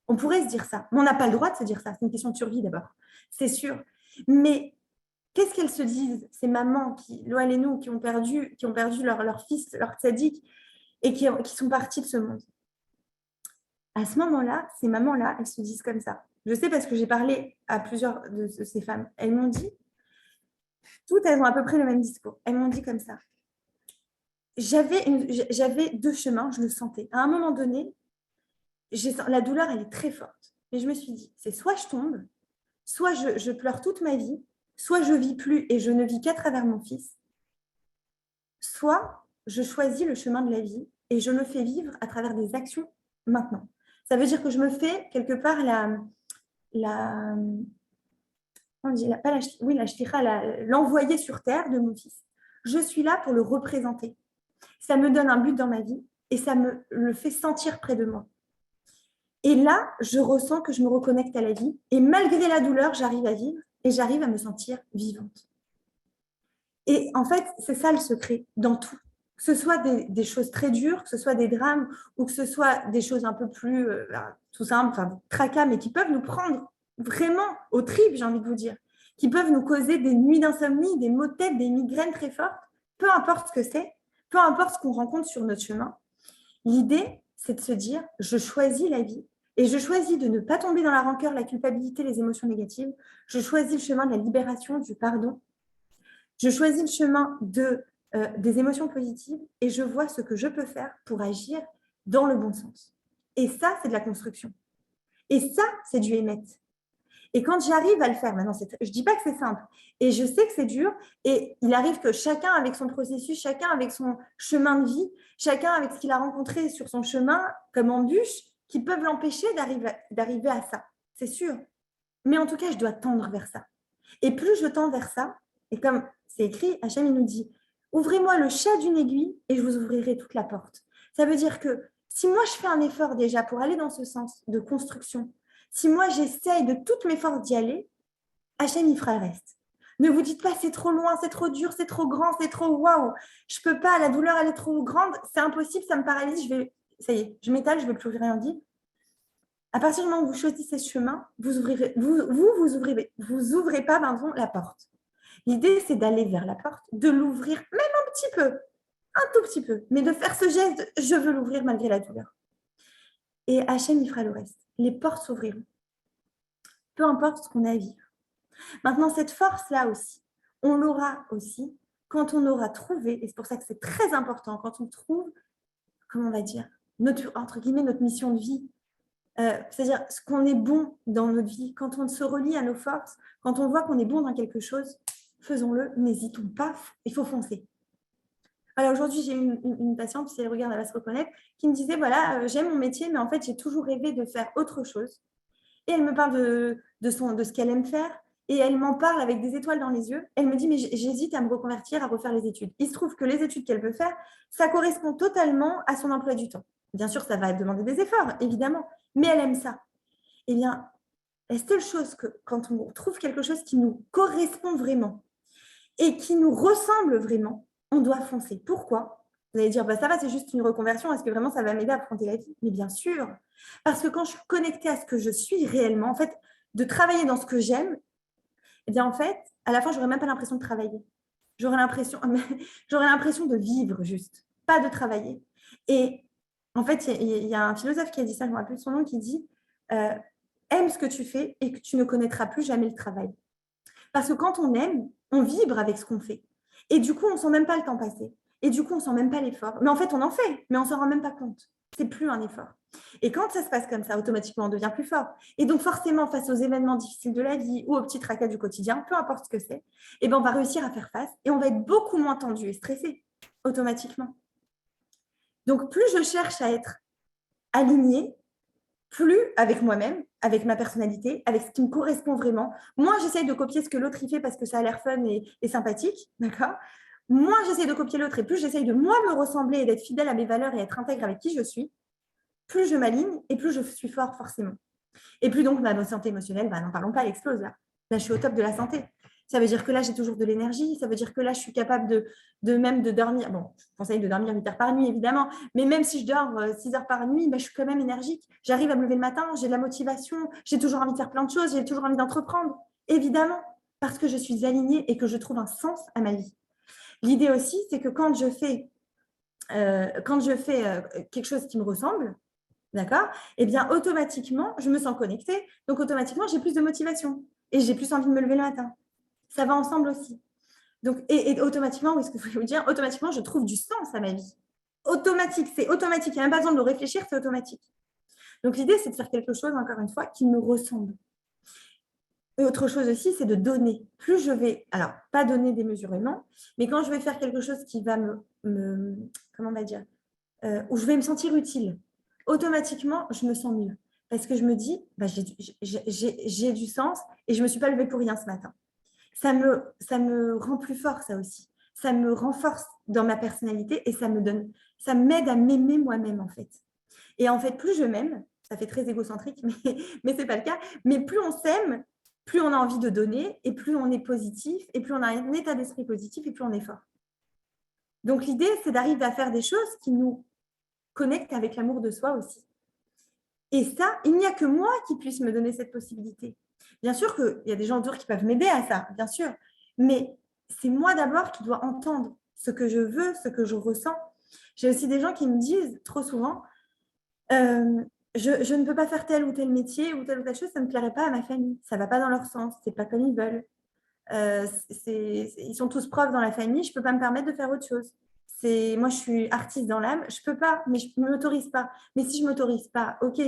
Speaker 1: On pourrait se dire ça, mais on n'a pas le droit de se dire ça. C'est une question de survie d'abord, c'est sûr. Mais qu'est-ce qu'elles se disent, ces mamans qui, loin les nous, qui ont perdu leur fils, leur tzaddik, et qui sont parties de ce monde? À ce moment-là, ces mamans-là, elles se disent comme ça. Je sais parce que j'ai parlé à plusieurs de ces femmes. Elles m'ont dit, toutes elles ont à peu près le même discours. Elles m'ont dit comme ça. J'avais deux chemins, je le sentais. À un moment donné, la douleur, elle est très forte. Mais je me suis dit, c'est soit je tombe, soit je pleure toute ma vie, soit je ne vis plus et je ne vis qu'à travers mon fils, soit je choisis le chemin de la vie et je le fais vivre à travers des actions maintenant. Ça veut dire que je me fais quelque part l'envoyer sur terre de mon fils. Je suis là pour le représenter. Ça me donne un but dans ma vie et ça me le fait sentir près de moi. Et là, je ressens que je me reconnecte à la vie et malgré la douleur, j'arrive à vivre et j'arrive à me sentir vivante. Et en fait, c'est ça le secret dans tout. Que ce soit des choses très dures, que ce soit des drames ou que ce soit des choses un peu plus tout simple, enfin tracas, mais qui peuvent nous prendre vraiment aux tripes, j'ai envie de vous dire, qui peuvent nous causer des nuits d'insomnie, des maux de tête, des migraines très fortes, peu importe ce que c'est, peu importe ce qu'on rencontre sur notre chemin. L'idée, c'est de se dire, je choisis la vie et je choisis de ne pas tomber dans la rancœur, la culpabilité, les émotions négatives. Je choisis le chemin de la libération, du pardon. Je choisis le chemin des émotions positives et je vois ce que je peux faire pour agir dans le bon sens. Et ça, c'est de la construction. Et ça, c'est du émettre. Et quand j'arrive à le faire, maintenant, je ne dis pas que c'est simple, et je sais que c'est dur, et il arrive que chacun avec son processus, chacun avec son chemin de vie, chacun avec ce qu'il a rencontré sur son chemin, comme embûches, qui peuvent l'empêcher d'arriver à ça, c'est sûr. Mais en tout cas, je dois tendre vers ça. Et plus je tends vers ça, et comme c'est écrit, Hachem, il nous dit, ouvrez-moi le chat d'une aiguille et je vous ouvrirai toute la porte. Ça veut dire que si moi, je fais un effort déjà pour aller dans ce sens de construction, si moi, j'essaye de toutes mes forces d'y aller, Hachem, il fera le reste. Ne vous dites pas, c'est trop loin, c'est trop dur, c'est trop grand, c'est trop waouh, je peux pas, la douleur, elle est trop grande, c'est impossible, ça me paralyse, ça y est, je m'étale, je ne veux plus rien dire. À partir du moment où vous choisissez ce chemin, vous ouvrez pas la porte. L'idée, c'est d'aller vers la porte, de l'ouvrir même un petit peu, un tout petit peu, mais de faire ce geste, je veux l'ouvrir malgré la douleur. Et Hachem, il fera le reste. Les portes s'ouvriront. Peu importe ce qu'on a à vivre. Maintenant, cette force-là aussi, on l'aura aussi quand on aura trouvé, et c'est pour ça que c'est très important, quand on trouve, comment on va dire, entre guillemets, notre mission de vie. C'est-à-dire ce qu'on est bon dans notre vie, quand on se relie à nos forces, quand on voit qu'on est bon dans quelque chose, faisons-le, n'hésitons pas, il faut foncer. Voilà, aujourd'hui, j'ai une patiente, si elle regarde, elle va se reconnaître, qui me disait, voilà, j'aime mon métier, mais en fait, j'ai toujours rêvé de faire autre chose. Et elle me parle de ce qu'elle aime faire, et elle m'en parle avec des étoiles dans les yeux. Elle me dit, mais j'hésite à me reconvertir, à refaire les études. Il se trouve que les études qu'elle veut faire, ça correspond totalement à son emploi du temps. Bien sûr, ça va demander des efforts, évidemment, mais elle aime ça. Eh bien, la seule chose que quand on trouve quelque chose qui nous correspond vraiment et qui nous ressemble vraiment, on doit foncer. Pourquoi? Vous allez dire, bah, ça va, c'est juste une reconversion. Est-ce que vraiment ça va m'aider à affronter la vie? Mais bien sûr, parce que quand je suis connectée à ce que je suis réellement, en fait, de travailler dans ce que j'aime, eh bien, en fait, à la fin, je n'aurais même pas l'impression de travailler. J'aurais l'impression de vivre juste, pas de travailler. Et en fait, il y a un philosophe qui a dit ça, je ne me rappelle plus son nom, qui dit aime ce que tu fais et que tu ne connaîtras plus jamais le travail. Parce que quand on aime, on vibre avec ce qu'on fait. Et du coup, on ne sent même pas le temps passer. Et du coup, on ne sent même pas l'effort. Mais en fait, on en fait, mais on ne s'en rend même pas compte. C'est plus un effort. Et quand ça se passe comme ça, automatiquement, on devient plus fort. Et donc, forcément, face aux événements difficiles de la vie ou aux petits tracas du quotidien, peu importe ce que c'est, eh ben, on va réussir à faire face et on va être beaucoup moins tendu et stressé, automatiquement. Donc, plus je cherche à être alignée, plus avec moi-même, avec ma personnalité, avec ce qui me correspond vraiment. Moins j'essaye de copier ce que l'autre y fait parce que ça a l'air fun et sympathique, d'accord? Moins j'essaye de copier l'autre et plus j'essaye de moi me ressembler et d'être fidèle à mes valeurs et être intègre avec qui je suis, plus je m'aligne et plus je suis fort forcément. Et plus donc ma santé émotionnelle, n'en parlons pas, elle explose là. Là, je suis au top de la santé. Ça veut dire que là, j'ai toujours de l'énergie. Ça veut dire que là, je suis capable de dormir. Bon, je conseille de dormir 8 heures par nuit, évidemment. Mais même si je dors 6 heures par nuit, je suis quand même énergique. J'arrive à me lever le matin, j'ai de la motivation, j'ai toujours envie de faire plein de choses, j'ai toujours envie d'entreprendre, évidemment. parce que je suis alignée et que je trouve un sens à ma vie. L'idée aussi, c'est que quand je fais quelque chose qui me ressemble, d'accord, eh bien, automatiquement, je me sens connectée. Donc, automatiquement, j'ai plus de motivation et j'ai plus envie de me lever le matin. Ça va ensemble aussi. Donc, et automatiquement, oui, ce que je voulais vous dire, automatiquement, je trouve du sens à ma vie. Automatique, c'est automatique. Il n'y a même pas besoin de le réfléchir, c'est automatique. Donc, l'idée, c'est de faire quelque chose, encore une fois, qui me ressemble. Et autre chose aussi, c'est de donner. Plus je vais, alors, pas donner démesurément, mais quand je vais faire quelque chose qui va comment on va dire, où je vais me sentir utile, automatiquement, je me sens mieux. Parce que je me dis, bah, j'ai du sens et je ne me suis pas levée pour rien ce matin. Ça me rend plus fort, ça aussi. Ça me renforce dans ma personnalité et ça m'aide à m'aimer moi-même, en fait. Et en fait, plus je m'aime, ça fait très égocentrique, mais ce n'est pas le cas, mais plus on s'aime, plus on a envie de donner et plus on est positif et plus on a un état d'esprit positif et plus on est fort. Donc, l'idée, c'est d'arriver à faire des choses qui nous connectent avec l'amour de soi aussi. Et ça, il n'y a que moi qui puisse me donner cette possibilité. Bien sûr qu'il y a des gens autour qui peuvent m'aider à ça, bien sûr. Mais c'est moi d'abord qui dois entendre ce que je veux, ce que je ressens. J'ai aussi des gens qui me disent trop souvent, je ne peux pas faire tel ou tel métier ou telle chose, ça ne plairait pas à ma famille. Ça ne va pas dans leur sens, ce n'est pas comme ils veulent. Ils sont tous profs dans la famille, je ne peux pas me permettre de faire autre chose. Moi, je suis artiste dans l'âme, je ne peux pas, mais je ne m'autorise pas. Mais si je ne m'autorise pas, ok,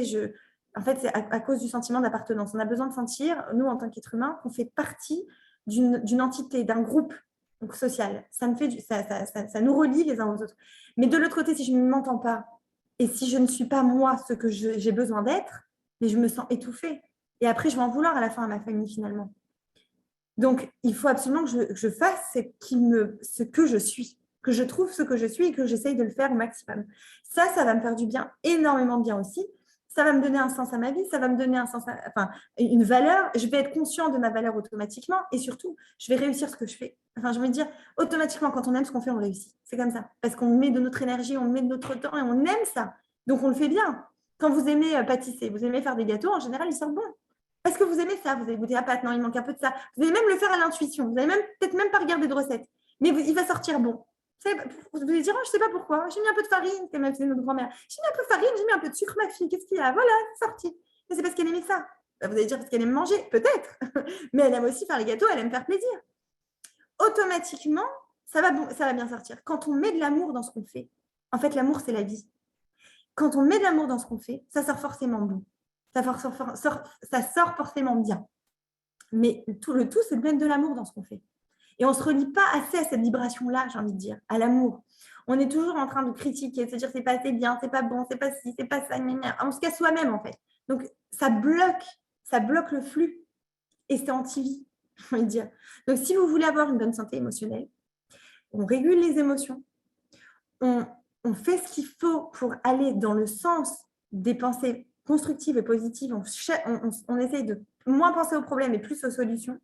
Speaker 1: en fait, c'est à cause du sentiment d'appartenance. On a besoin de sentir, nous, en tant qu'être humain, qu'on fait partie d'une entité, d'un groupe donc, social. Ça nous relie les uns aux autres. Mais de l'autre côté, si je ne m'entends pas et si je ne suis pas moi ce que j'ai besoin d'être, mais je me sens étouffée. Et après, je vais en vouloir à la fin à ma famille, finalement. Donc, il faut absolument que je fasse ce que je suis, que je trouve ce que je suis et que j'essaye de le faire au maximum. Ça va me faire du bien, énormément de bien aussi. Ça va me donner un sens à ma vie, ça va me donner une valeur. Je vais être conscient de ma valeur automatiquement et surtout, je vais réussir ce que je fais. Enfin, j'ai envie de dire, automatiquement, quand on aime ce qu'on fait, on réussit. C'est comme ça. Parce qu'on met de notre énergie, on met de notre temps et on aime ça. Donc, on le fait bien. Quand vous aimez pâtisser, vous aimez faire des gâteaux, en général, ils sortent bons. Parce que vous aimez ça, vous avez goûté à pâte, non, il manque un peu de ça. Vous allez même le faire à l'intuition, vous n'allez peut-être même pas regarder de recettes, mais il va sortir bon. Vous allez dire, oh, je ne sais pas pourquoi, j'ai mis un peu de farine, comme faisait notre grand-mère. J'ai mis un peu de farine, j'ai mis un peu de sucre, ma fille, qu'est-ce qu'il y a? Voilà, c'est sorti. Mais c'est parce qu'elle aimait ça. Vous allez dire parce qu'elle aime manger, peut-être, mais elle aime aussi faire les gâteaux, elle aime faire plaisir. Automatiquement, ça va bien sortir. Quand on met de l'amour dans ce qu'on fait, en fait, l'amour, c'est la vie. Quand on met de l'amour dans ce qu'on fait, ça sort forcément bon. Ça sort forcément bien. Mais le tout, c'est de mettre de l'amour dans ce qu'on fait. Et on ne se relie pas assez à cette vibration-là, j'ai envie de dire, à l'amour. On est toujours en train de critiquer, de se dire c'est pas assez bien, c'est pas bon, c'est pas ci, c'est pas ça. On se casse soi-même, en fait. Donc, ça bloque le flux. Et c'est anti-vie, j'ai envie de dire. Donc, si vous voulez avoir une bonne santé émotionnelle, on régule les émotions, on fait ce qu'il faut pour aller dans le sens des pensées constructives et positives. On essaye de moins penser aux problèmes et plus aux solutions.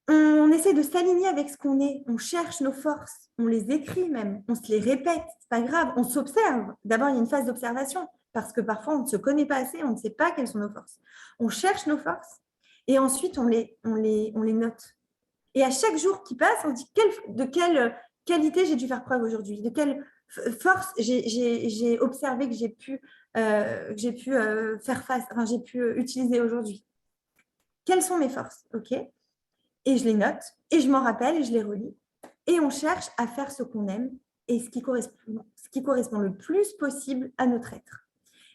Speaker 1: On essaie de s'aligner avec ce qu'on est. On cherche nos forces. On les écrit même. On se les répète. C'est pas grave. On s'observe. D'abord, il y a une phase d'observation parce que parfois, on ne se connaît pas assez. On ne sait pas quelles sont nos forces. On cherche nos forces et ensuite, on les note. Et à chaque jour qui passe, on dit de quelle qualité j'ai dû faire preuve aujourd'hui, de quelle force j'ai observé que j'ai pu faire face, enfin, j'ai pu utiliser aujourd'hui. Quelles sont mes forces, ok? Et je les note, et je m'en rappelle, et je les relis. Et on cherche à faire ce qu'on aime et ce qui correspond le plus possible à notre être.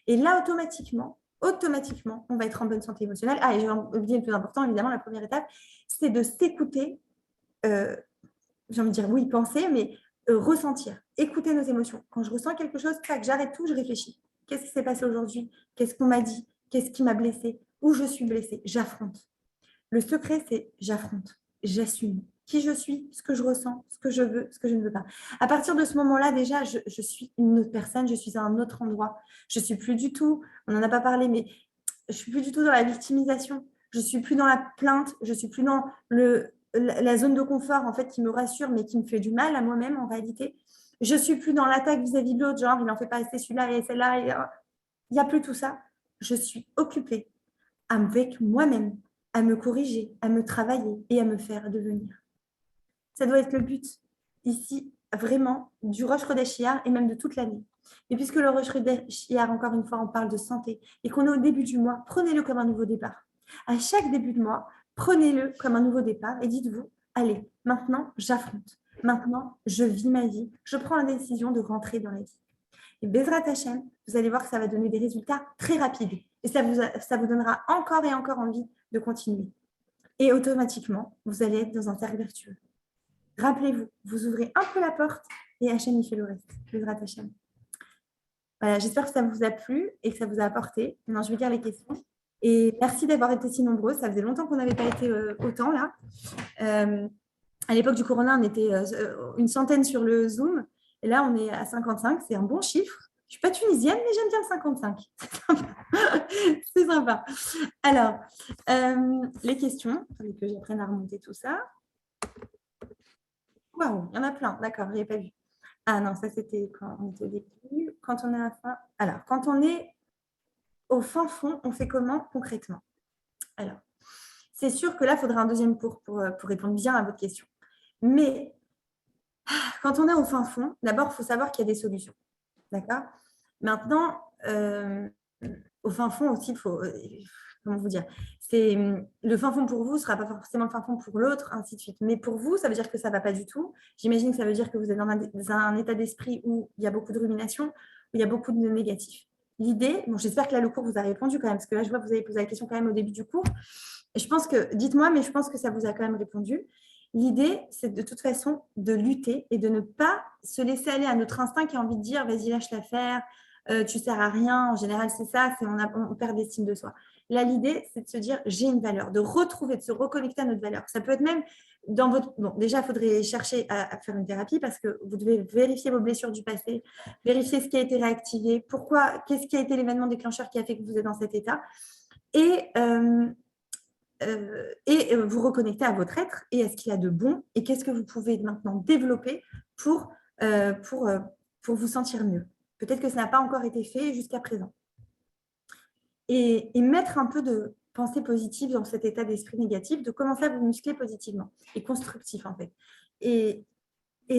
Speaker 1: Et là, automatiquement, on va être en bonne santé émotionnelle. Ah, et j'ai oublié le plus important, évidemment, la première étape, c'est de s'écouter. J'ai envie de dire oui, penser, mais ressentir, écouter nos émotions. Quand je ressens quelque chose, tac, j'arrête tout, je réfléchis. Qu'est-ce qui s'est passé aujourd'hui? Qu'est-ce qu'on m'a dit? Qu'est-ce qui m'a blessée? Où je suis blessée? J'affronte. Le secret, c'est j'affronte, j'assume qui je suis, ce que je ressens, ce que je veux, ce que je ne veux pas. À partir de ce moment-là, déjà, je suis une autre personne, je suis à un autre endroit. Je ne suis plus du tout, on n'en a pas parlé, mais je ne suis plus du tout dans la victimisation. Je ne suis plus dans la plainte, je ne suis plus dans la zone de confort en fait qui me rassure mais qui me fait du mal à moi-même en réalité. Je ne suis plus dans l'attaque vis-à-vis de l'autre, genre il n'en fait pas assez celui-là et celle-là. Il n'y a plus tout ça. Je suis occupée avec moi-même à me corriger, à me travailler et à me faire devenir. Ça doit être le but ici, vraiment, du Rosh Chodesh Iyar et même de toute l'année. Et puisque le Rosh Chodesh Iyar, encore une fois, on parle de santé et qu'on est au début du mois, prenez-le comme un nouveau départ. À chaque début de mois, prenez-le comme un nouveau départ et dites-vous, allez, maintenant, j'affronte. Maintenant, je vis ma vie. Je prends la décision de rentrer dans la vie. Et Bezrat Hashem, vous allez voir que ça va donner des résultats très rapides. Et ça vous donnera encore et encore envie de continuer. Et automatiquement, vous allez être dans un cercle vertueux. Rappelez-vous, vous ouvrez un peu la porte et Hachem y fait le reste. Bezrat Hashem. Voilà, j'espère que ça vous a plu et que ça vous a apporté. Maintenant, je vais lire les questions. Et merci d'avoir été si nombreux. Ça faisait longtemps qu'on n'avait pas été autant là. À l'époque du Corona, on était une centaine sur le Zoom. Et là, on est à 55. C'est un bon chiffre. Je ne suis pas tunisienne, mais j'aime bien le 55. C'est sympa. Alors, les questions. Il fallait que j'apprenne à remonter tout ça. Waouh, il y en a plein. D'accord, je n'avais pas vu. Ah non, ça c'était quand on était au début. Quand on est à la fin. Alors, quand on est au fin fond, on fait comment concrètement? Alors, c'est sûr que là, il faudra un deuxième cours pour répondre bien à votre question. Mais quand on est au fin fond, d'abord, il faut savoir qu'il y a des solutions. D'accord? Maintenant, au fin fond aussi, il faut. Comment vous dire? Le fin fond pour vous ne sera pas forcément le fin fond pour l'autre, ainsi de suite. Mais pour vous, ça veut dire que ça ne va pas du tout. J'imagine que ça veut dire que vous êtes dans un état d'esprit où il y a beaucoup de rumination, où il y a beaucoup de négatifs. L'idée, bon, j'espère que là, le cours vous a répondu quand même, parce que là, je vois que vous avez posé la question quand même au début du cours. Et je pense que, dites-moi, mais je pense que ça vous a quand même répondu. L'idée, c'est de toute façon de lutter et de ne pas se laisser aller à notre instinct qui a envie de dire, vas-y, lâche l'affaire, tu ne sers à rien. En général, c'est ça, on perd l'estime de soi. Là, l'idée, c'est de se dire, j'ai une valeur, de retrouver, de se reconnecter à notre valeur. Ça peut être même dans votre... Bon, déjà, il faudrait chercher à faire une thérapie parce que vous devez vérifier vos blessures du passé, vérifier ce qui a été réactivé, pourquoi, qu'est-ce qui a été l'événement déclencheur qui a fait que vous êtes dans cet état. Et vous reconnecter à votre être et à ce qu'il y a de bon et qu'est-ce que vous pouvez maintenant développer pour vous sentir mieux. Peut-être que ça n'a pas encore été fait jusqu'à présent. Et mettre un peu de pensée positive dans cet état d'esprit négatif, de commencer à vous muscler positivement et constructif en fait. Et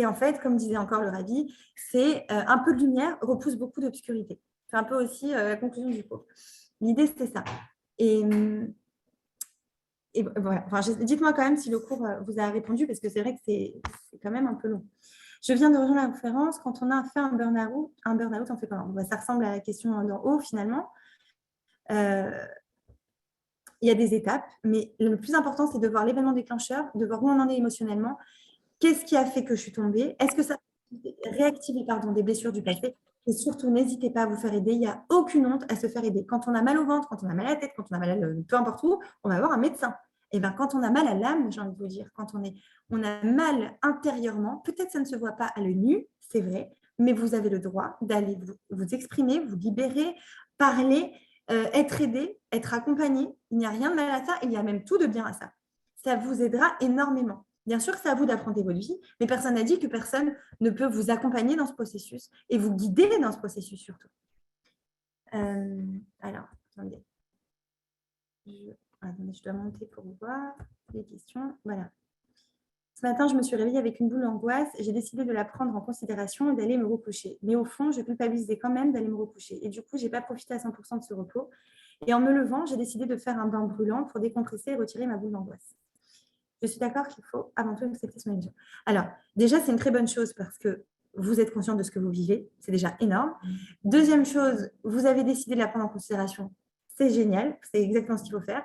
Speaker 1: en fait, comme disait encore le Rabbi, c'est un peu de lumière repousse beaucoup d'obscurité. C'est un peu aussi la conclusion du cours. L'idée, c'est ça. Et voilà. Enfin, dites-moi quand même si le cours vous a répondu, parce que c'est vrai que c'est quand même un peu long. Je viens de rejoindre la conférence. Quand on a fait un burn-out, on fait comment? Ça ressemble à la question d'en haut, finalement. Il y a des étapes, mais le plus important, c'est de voir l'événement déclencheur, de voir où on en est émotionnellement. Qu'est-ce qui a fait que je suis tombée? Est-ce que ça a réactivé des blessures du passé? Et surtout, n'hésitez pas à vous faire aider. Il n'y a aucune honte à se faire aider. Quand on a mal au ventre, quand on a mal à la tête, quand on a mal peu importe où, on va voir un médecin. Et bien, quand on a mal à l'âme, j'ai envie de vous dire, quand on a mal intérieurement, peut-être ça ne se voit pas à l'œil nu, c'est vrai, mais vous avez le droit d'aller vous exprimer, vous libérer, parler, être aidé, être accompagné. Il n'y a rien de mal à ça, il y a même tout de bien à ça. Ça vous aidera énormément. Bien sûr, c'est à vous d'apprendre votre vie, mais personne n'a dit que personne ne peut vous accompagner dans ce processus et vous guider dans ce processus surtout. Alors, attendez. Je dois monter pour voir les questions. Voilà. Ce matin, je me suis réveillée avec une boule d'angoisse. J'ai décidé de la prendre en considération et d'aller me recoucher. Mais au fond, je culpabilisais quand même d'aller me recoucher. Et du coup, je n'ai pas profité à 100% de ce repos. Et en me levant, j'ai décidé de faire un bain brûlant pour décompresser et retirer ma boule d'angoisse. Je suis d'accord qu'il faut avant tout accepter son émotion. Alors, déjà, c'est une très bonne chose parce que vous êtes conscient de ce que vous vivez. C'est déjà énorme. Deuxième chose, vous avez décidé de la prendre en considération. C'est génial. C'est exactement ce qu'il faut faire.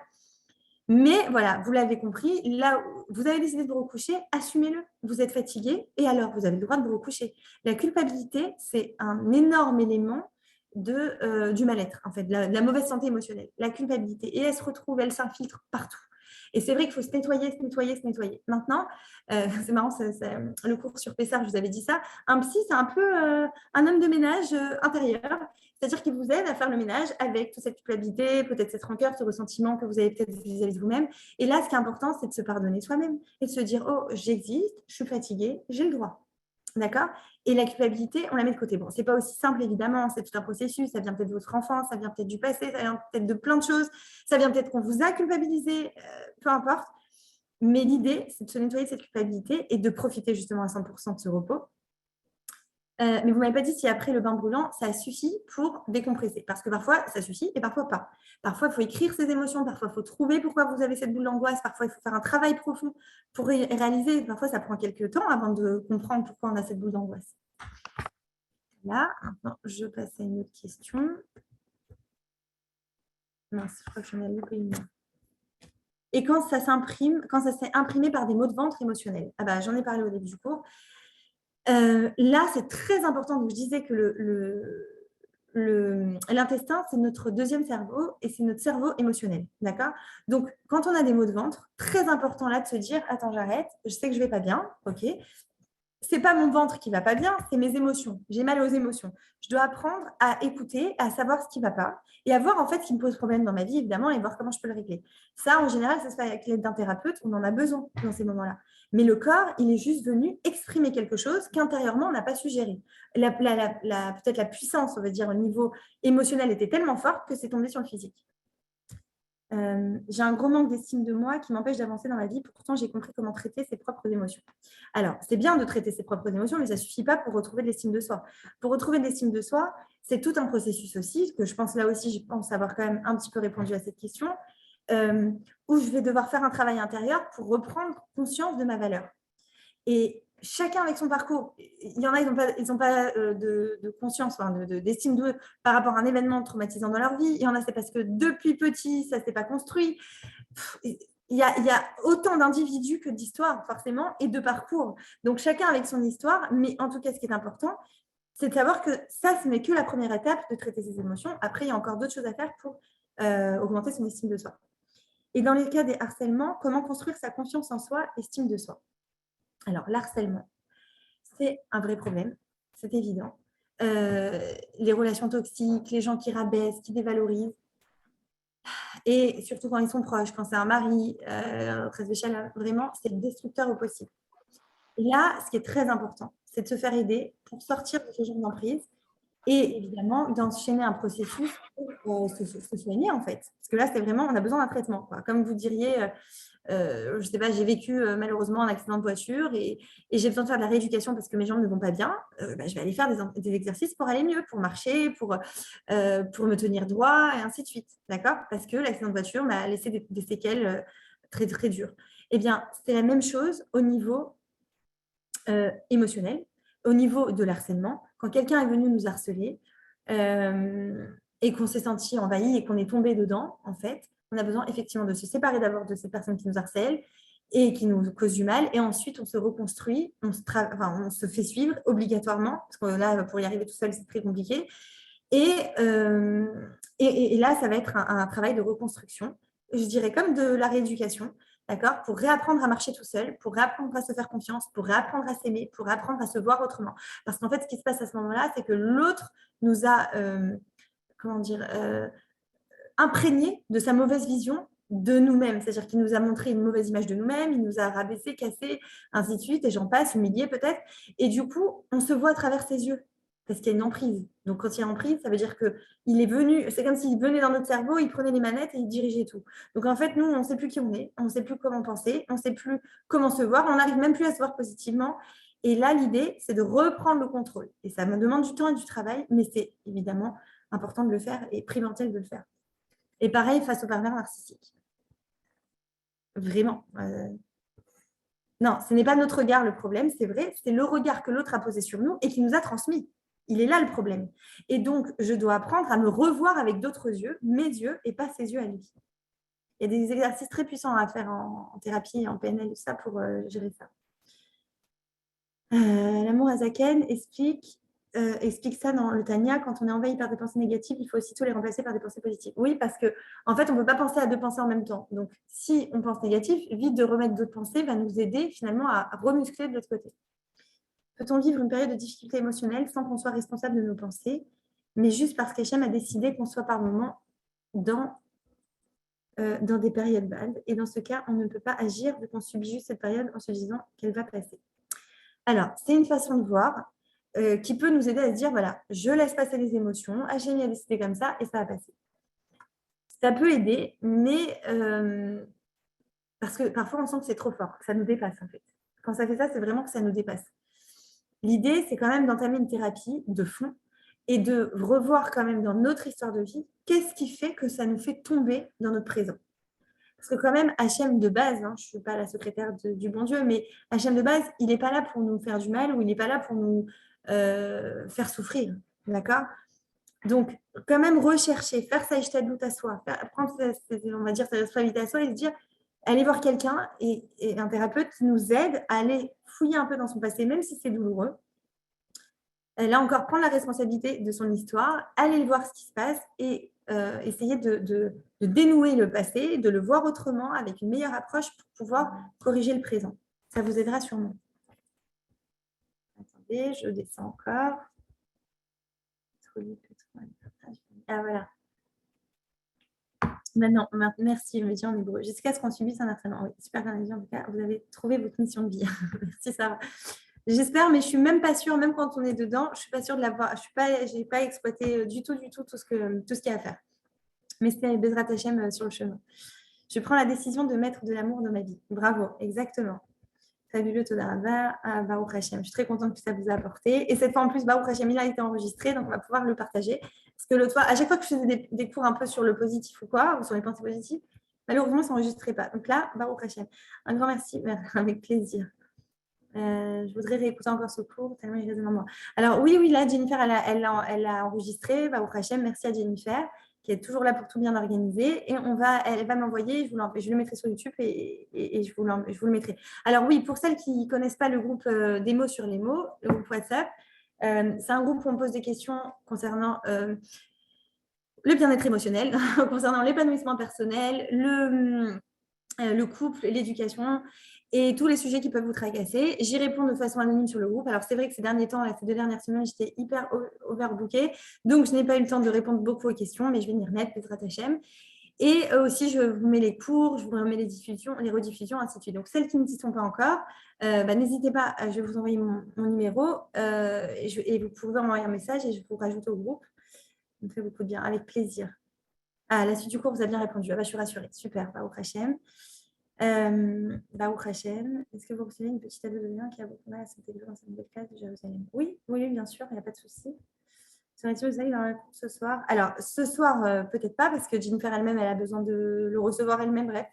Speaker 1: Mais voilà, vous l'avez compris, là, vous avez décidé de vous recoucher, assumez-le. Vous êtes fatigué et alors, vous avez le droit de vous recoucher. La culpabilité, c'est un énorme élément du mal-être, en fait, de la mauvaise santé émotionnelle. La culpabilité. Et elle se retrouve, elle s'infiltre partout. Et c'est vrai qu'il faut se nettoyer, se nettoyer, se nettoyer. Maintenant, c'est marrant, le cours sur Pessar, je vous avais dit ça. Un psy, c'est un peu un homme de ménage intérieur. C'est-à-dire qu'il vous aide à faire le ménage avec toute cette culpabilité, peut-être cette rancœur, ce ressentiment que vous avez peut-être vis-à-vis de vous-même. Et là, ce qui est important, c'est de se pardonner soi-même et de se dire, oh, j'existe, je suis fatiguée, j'ai le droit. D'accord? Et la culpabilité, on la met de côté. Bon, ce n'est pas aussi simple, évidemment, c'est tout un processus, ça vient peut-être de votre enfance, ça vient peut-être du passé, ça vient peut-être de plein de choses, ça vient peut-être qu'on vous a culpabilisé, peu importe. Mais l'idée, c'est de se nettoyer de cette culpabilité et de profiter justement à 100% de ce repos. Mais vous ne m'avez pas dit si après le bain brûlant, ça suffit pour décompresser. Parce que parfois, ça suffit et parfois pas. Parfois, il faut écrire ses émotions. Parfois, il faut trouver pourquoi vous avez cette boule d'angoisse. Parfois, il faut faire un travail profond pour réaliser. Parfois, ça prend quelques temps avant de comprendre pourquoi on a cette boule d'angoisse. Là, maintenant, je passe à une autre question. Mince, je crois que j'en ai loupé une. Et quand ça s'est imprimé par des maux de ventre émotionnels. Ah bah, j'en ai parlé au début du cours. Là, c'est très important. Donc, je disais que l'intestin, c'est notre deuxième cerveau et c'est notre cerveau émotionnel. D'accord? Donc, quand on a des maux de ventre, très important là de se dire, attends, j'arrête, je sais que je ne vais pas bien, ok? C'est pas mon ventre qui va pas bien, c'est mes émotions. J'ai mal aux émotions. Je dois apprendre à écouter, à savoir ce qui va pas et à voir en fait ce qui me pose problème dans ma vie, évidemment, et voir comment je peux le régler. Ça, en général, ça se fait avec l'aide d'un thérapeute. On en a besoin dans ces moments-là. Mais le corps, il est juste venu exprimer quelque chose qu'intérieurement, on n'a pas su gérer. Peut-être la puissance, on va dire, au niveau émotionnel était tellement forte que c'est tombé sur le physique. J'ai un gros manque d'estime de moi qui m'empêche d'avancer dans ma vie. Pourtant, j'ai compris comment traiter ses propres émotions. Alors, c'est bien de traiter ses propres émotions, mais ça ne suffit pas pour retrouver de l'estime de soi. Pour retrouver de l'estime de soi, c'est tout un processus aussi, que je pense là aussi, je pense avoir quand même un petit peu répondu à cette question, où je vais devoir faire un travail intérieur pour reprendre conscience de ma valeur. Et chacun avec son parcours. Il y en a, ils n'ont pas de conscience, d'estime d'eux par rapport à un événement traumatisant dans leur vie. Il y en a, c'est parce que depuis petit, ça ne s'est pas construit. Il y a autant d'individus que d'histoires, forcément, et de parcours. Donc, chacun avec son histoire. Mais en tout cas, ce qui est important, c'est de savoir que ça, ce n'est que la première étape de traiter ses émotions. Après, il y a encore d'autres choses à faire pour augmenter son estime de soi. Et dans les cas des harcèlements, comment construire sa confiance en soi, estime de soi? Alors, l'harcèlement, c'est un vrai problème, c'est évident. Les relations toxiques, les gens qui rabaissent, qui dévalorisent, et surtout quand ils sont proches, quand c'est un mari, vraiment, c'est destructeur au possible. Et là, ce qui est très important, c'est de se faire aider pour sortir de ce genre d'emprise et évidemment d'enchaîner un processus pour se soigner en fait. Parce que là, c'est vraiment, on a besoin d'un traitement, quoi. Comme vous diriez, je ne sais pas, j'ai vécu malheureusement un accident de voiture et j'ai besoin de faire de la rééducation parce que mes jambes ne vont pas bien. Je vais aller faire des exercices pour aller mieux, pour marcher, pour me tenir droit et ainsi de suite. D'accord? Parce que l'accident de voiture m'a laissé des séquelles très, très dures. Eh bien, c'est la même chose au niveau émotionnel, au niveau de l'harcèlement. Quand quelqu'un est venu nous harceler et qu'on s'est senti envahi et qu'on est tombé dedans, en fait, on a besoin effectivement de se séparer d'abord de ces personnes qui nous harcèlent et qui nous causent du mal. Et ensuite, on se reconstruit, on se fait suivre obligatoirement, parce que là, pour y arriver tout seul, c'est très compliqué. Et là, ça va être un travail de reconstruction, je dirais comme de la rééducation, d'accord, pour réapprendre à marcher tout seul, pour réapprendre à se faire confiance, pour réapprendre à s'aimer, pour réapprendre à se voir autrement. Parce qu'en fait, ce qui se passe à ce moment-là, c'est que l'autre nous a, imprégné de sa mauvaise vision de nous-mêmes. C'est-à-dire qu'il nous a montré une mauvaise image de nous-mêmes, il nous a rabaissé, cassé, ainsi de suite, et j'en passe, humilié peut-être. Et du coup, on se voit à travers ses yeux parce qu'il y a une emprise. Donc, quand il y a emprise, ça veut dire qu'il est venu, c'est comme s'il venait dans notre cerveau, il prenait les manettes et il dirigeait tout. Donc, en fait, nous, on ne sait plus qui on est, on ne sait plus comment penser, on ne sait plus comment se voir, on n'arrive même plus à se voir positivement. Et là, l'idée, c'est de reprendre le contrôle. Et ça me demande du temps et du travail, mais c'est évidemment important de le faire et primordial de le faire. Et pareil, face au pervers narcissique. Vraiment. Non, ce n'est pas notre regard le problème, c'est vrai, c'est le regard que l'autre a posé sur nous et qui nous a transmis. Il est là le problème. Et donc, je dois apprendre à me revoir avec d'autres yeux, mes yeux, et pas ses yeux à lui. Il y a des exercices très puissants à faire en thérapie, en PNL, tout ça, pour gérer ça. L'amour Azaken explique ça dans le Tanya, quand on est envahi par des pensées négatives, il faut aussitôt les remplacer par des pensées positives. Oui, parce que en fait, on ne peut pas penser à deux pensées en même temps. Donc, si on pense négatif, vite de remettre d'autres pensées va nous aider finalement à remuscler de l'autre côté. Peut-on vivre une période de difficulté émotionnelle sans qu'on soit responsable de nos pensées, mais juste parce qu'Hachem a décidé qu'on soit par moment dans des périodes bad. Et dans ce cas, on ne peut pas agir vu qu'on subit juste cette période en se disant qu'elle va passer. Alors, c'est une façon de voir qui peut nous aider à se dire, voilà, je laisse passer les émotions, Hachem a décidé comme ça et ça va passer. Ça peut aider, mais parce que parfois on sent que c'est trop fort, que ça nous dépasse en fait. Quand ça fait ça, c'est vraiment que ça nous dépasse. L'idée, c'est quand même d'entamer une thérapie de fond et de revoir quand même dans notre histoire de vie, qu'est-ce qui fait que ça nous fait tomber dans notre présent. Parce que quand même, Hachem de base, je ne suis pas la secrétaire du bon Dieu, mais Hachem de base, il n'est pas là pour nous faire du mal ou il n'est pas là pour nous faire souffrir. D'accord? Donc, quand même rechercher, faire sa ishtadlout à soi, prendre, on va dire, sa responsabilité à soi et se dire, aller voir quelqu'un et un thérapeute qui nous aide à aller fouiller un peu dans son passé, même si c'est douloureux. Là encore, prendre la responsabilité de son histoire, aller voir ce qui se passe et essayer de dénouer le passé, de le voir autrement, avec une meilleure approche pour pouvoir corriger le présent. Ça vous aidera sûrement. Attendez, je descends encore. Ah voilà. Maintenant, merci, me dit en hébreu. Jusqu'à ce qu'on subisse un entraînement. Oui, super bien dit en tout cas. Vous avez trouvé votre mission de vie. Merci Sarah. J'espère, mais je suis même pas sûre, même quand on est dedans, je suis pas sûre de l'avoir. Je n'ai pas exploité du tout tout ce qu'il y a à faire. Mais c'était Bezrat Hachem sur le chemin. Je prends la décision de mettre de l'amour dans ma vie. Bravo, exactement. Fabuleux, Todarava, Baruch Hachem. Je suis très contente que ça vous a apporté. Et cette fois, en plus, Baruch Hachem, il a été enregistré, donc on va pouvoir le partager. Parce que l'autre fois, à chaque fois que je faisais des cours un peu sur le positif ou quoi, ou sur les pensées positives, malheureusement, ça n'enregistrait pas. Donc là, Baruch Hachem. Un grand merci, avec plaisir. Je voudrais réécouter encore ce cours, tellement il résonne en moi. Alors oui, là, Jennifer, elle a enregistré. Baruch Hachem, merci à Jennifer, qui est toujours là pour tout bien organiser. Et elle va m'envoyer, je le mettrai sur YouTube et je vous le mettrai. Alors oui, pour celles qui ne connaissent pas le groupe des mots sur les mots, le groupe WhatsApp, c'est un groupe où on pose des questions concernant le bien-être émotionnel, concernant l'épanouissement personnel, le couple, l'éducation et tous les sujets qui peuvent vous tracasser. J'y réponds de façon anonyme sur le groupe. Alors, c'est vrai que ces derniers temps, ces 2 dernières semaines, j'étais hyper overbookée. Donc, je n'ai pas eu le temps de répondre beaucoup aux questions, mais je vais m'y remettre, Bezrat Hachem. Et aussi, je vous mets les cours, je vous remets les diffusions, les rediffusions, ainsi de suite. Donc, celles qui ne s'y sont pas encore, n'hésitez pas, je vais vous envoyer mon numéro et vous pouvez envoyer un message et je vous rajoute au groupe. Ça me fait beaucoup de bien, avec plaisir. Ah, la suite du cours, vous avez bien répondu. Ah, je suis rassurée. Super, Baruch Hachem. Baruch Hachem. Est-ce que vous recevez une petite ado de lien qui a beaucoup mal à s'intégrer dans cette nouvelle classe de Jérusalem? Oui, bien sûr, il n'y a pas de souci. Serais-tu vous allez dans la cour ce soir? Alors, ce soir, peut-être pas, parce que Jennifer elle-même, elle a besoin de le recevoir elle-même, bref.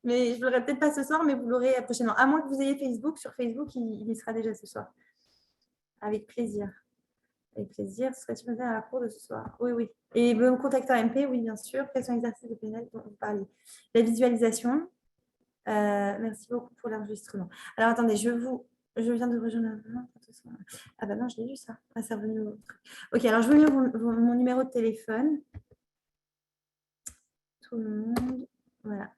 Speaker 1: Mais je ne l'aurai peut-être pas ce soir, mais vous l'aurez prochainement. À moins que vous ayez Facebook. Sur Facebook, il y sera déjà ce soir. Avec plaisir. Avec plaisir. Serais-tu présent à la cour de ce soir? Oui. Et me contacter en MP? Oui, bien sûr. Quels sont les exercices de PNL dont vous parlez? La visualisation. Merci beaucoup pour l'enregistrement. Alors, attendez, je viens de rejoindre. Ah bah non, je l'ai lu ça. Ah, c'est revenu au truc. Ok, alors je vous mets mon numéro de téléphone. Tout le monde. Voilà.